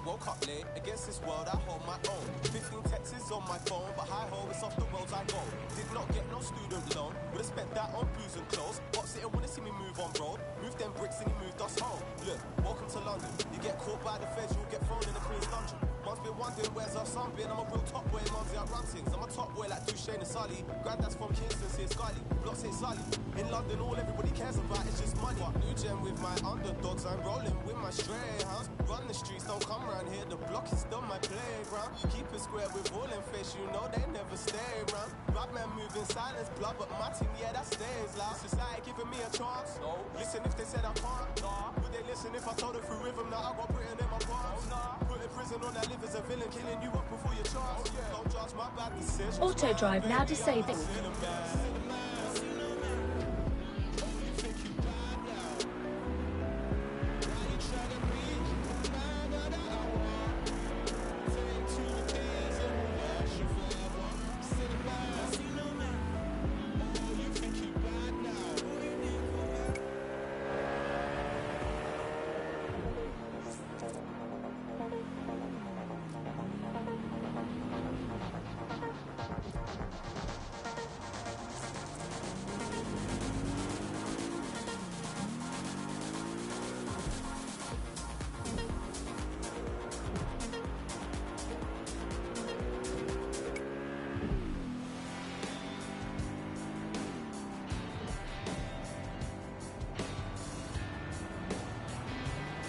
Woke up late, against this world I hold my own. 15 texts on my phone, but hi-ho, it's off the roads I go. Did not get no student loan, would've spent that on booze and clothes. Box it and wanna see me move on road. Moved them bricks and he moved us home. Look, welcome to London. You get caught by the feds, you'll get thrown in the Queen's dungeon. Mum's been wondering where's our son been. I'm a real top boy, mumsy, I run things. I'm a top boy like Duchesne and Sully. Granddad's from Kingston, say Scully. Block say Sully. In London, all everybody cares about is just money. New gen with my underdogs, I'm rolling with my stray house. Run the streets, don't come around here. The block is still my playground. Keep it square with all in face, you know they never stay around. Bad man moving silence, blood, but my team, yeah, that stays loud. Society giving me a chance. No. Listen if they said I can't. Nah. Would they listen if I told them through rhythm that I got Britain in my pants? Oh, nah. Put in prison on that live as a villain, killing you up before your chance. Oh, yeah. Don't judge my bad decisions. Auto drive now disabled.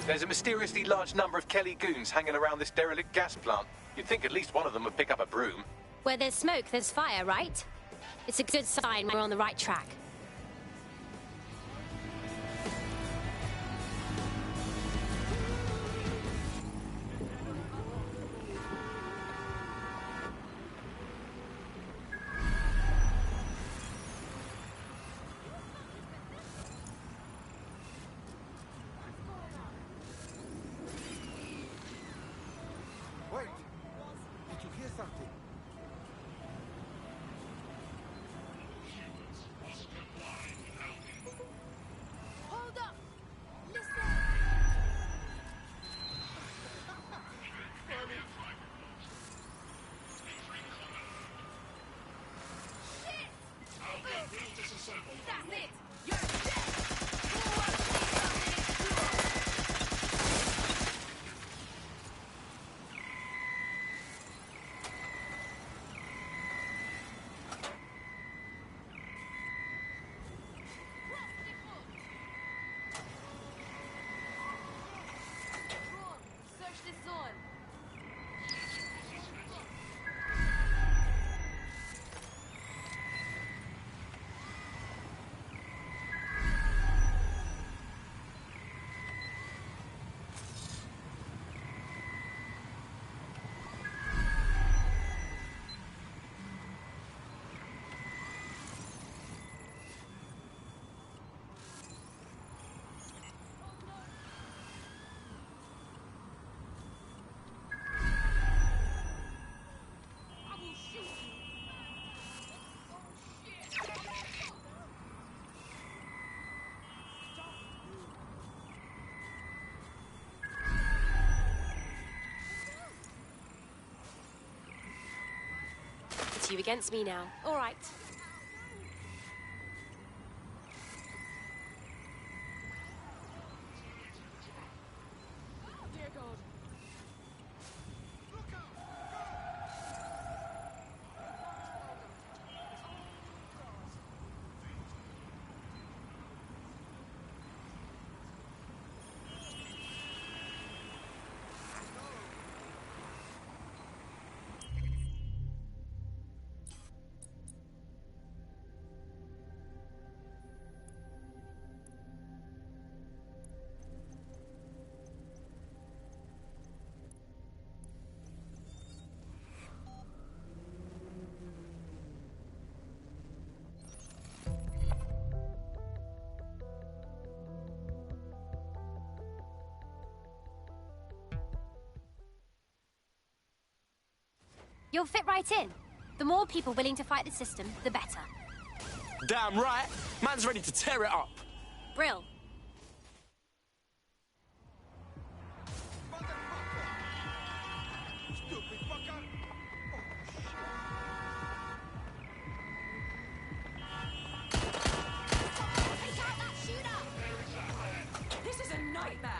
There's a mysteriously large number of Kelly goons hanging around this derelict gas plant. You'd think at least one of them would pick up a broom. Where there's smoke, there's fire, right? It's a good sign we're on the right track. you against me now. All right. You'll fit right in. The more people willing to fight the system, the better. Damn right. Man's ready to tear it up. Brill. This is a nightmare.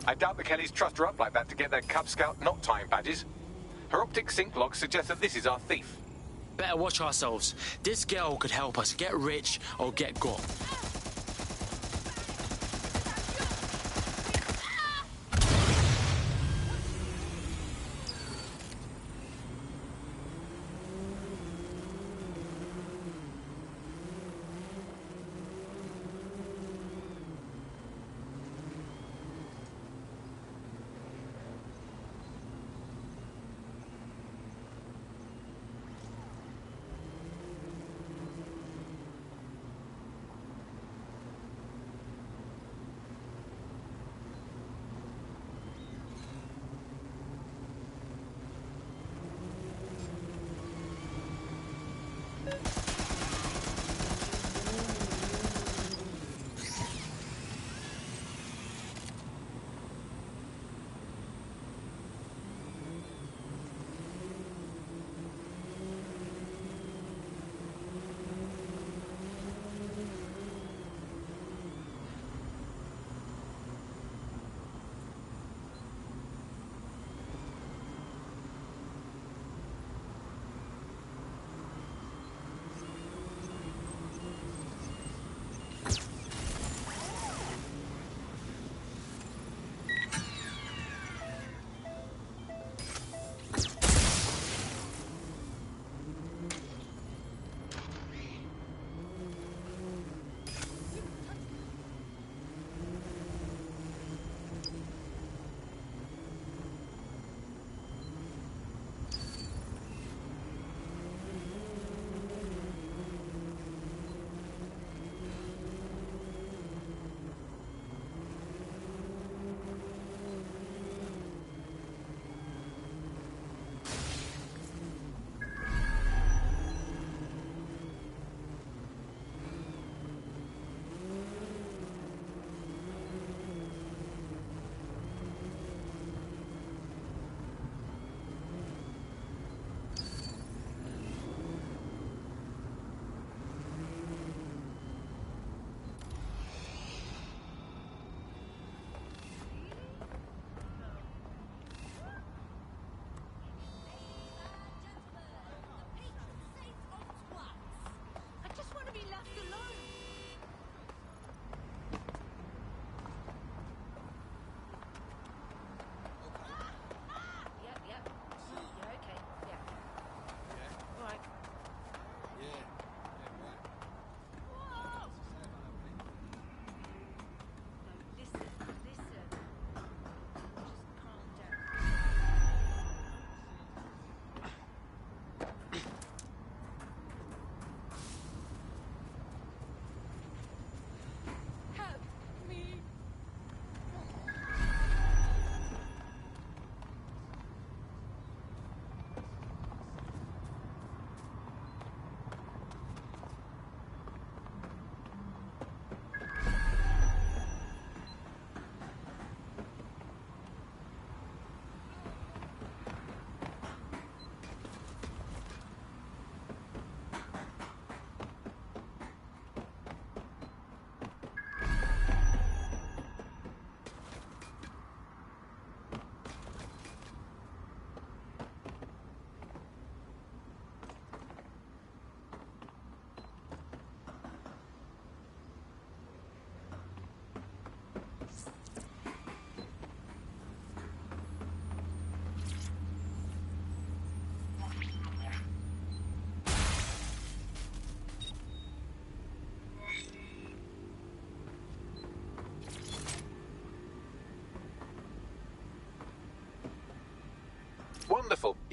I doubt the Kellys trust her up like that to get their Cub Scout knot tying badges. Her optic sync log suggests that this is our thief. Better watch ourselves. This girl could help us get rich or get got.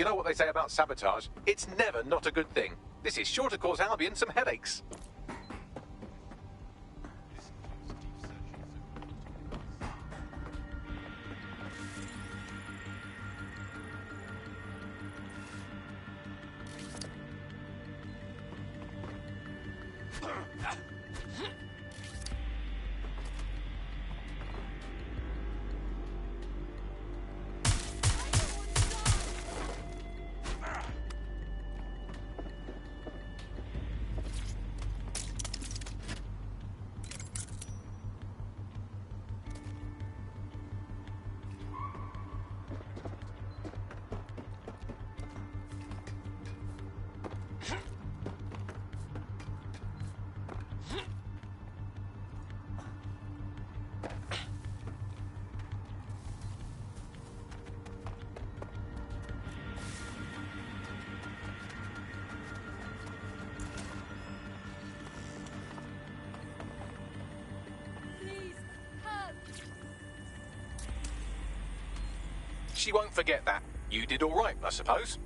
know what they say about sabotage? It's never not a good thing. This is sure to cause Albion some headaches. She won't forget that. You did all right, I suppose.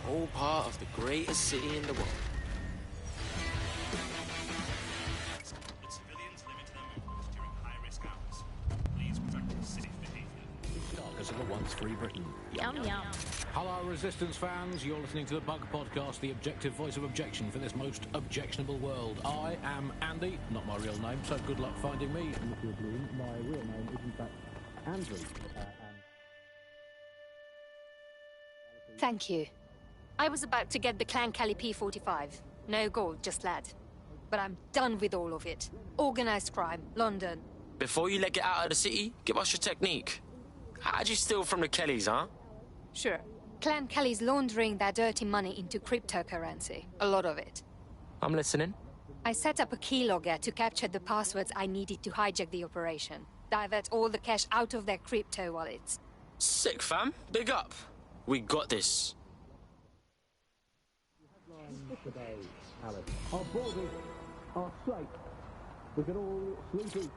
All part of the greatest city in the world. Civilians limit their movements during high-risk hours. Please practice safe behavior. Carcass of a once free Britain. Yum, yum. Hello, Resistance fans. You're listening to the Bug Podcast, the objective voice of objection for this most objectionable world. I am Andy, not my real name, so good luck finding me. Monsieur Bloom, my real name is in fact Andrew. Thank you. I was about to get the Clan Kelly P45. No gold, just lead. But I'm done with all of it. Organized crime, London. Before you let get out of the city, give us your technique. How'd you steal from the Kellys, huh? Sure. Clan Kelly's laundering their dirty money into cryptocurrency. A lot of it. I'm listening. I set up a keylogger to capture the passwords I needed to hijack the operation. Divert all the cash out of their crypto wallets. Sick, fam. Big up. We got this. Today, Alice. Our borders are straight. We can all sleep.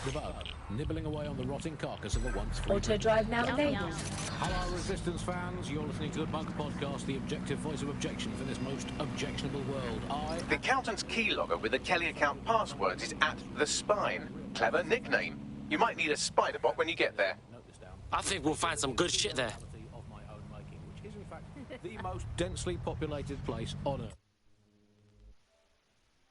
The bug, nibbling away on the rotting carcass of a once free. Auto drive now enabled. Hello, Resistance fans. You're listening to the Bug Podcast, the objective voice of objection for this most objectionable world. The accountant's keylogger with the Kelly account passwords is at the Spine. Clever nickname. You might need a spider bot when you get there. I think we'll find some good shit there. The most densely populated place on Earth.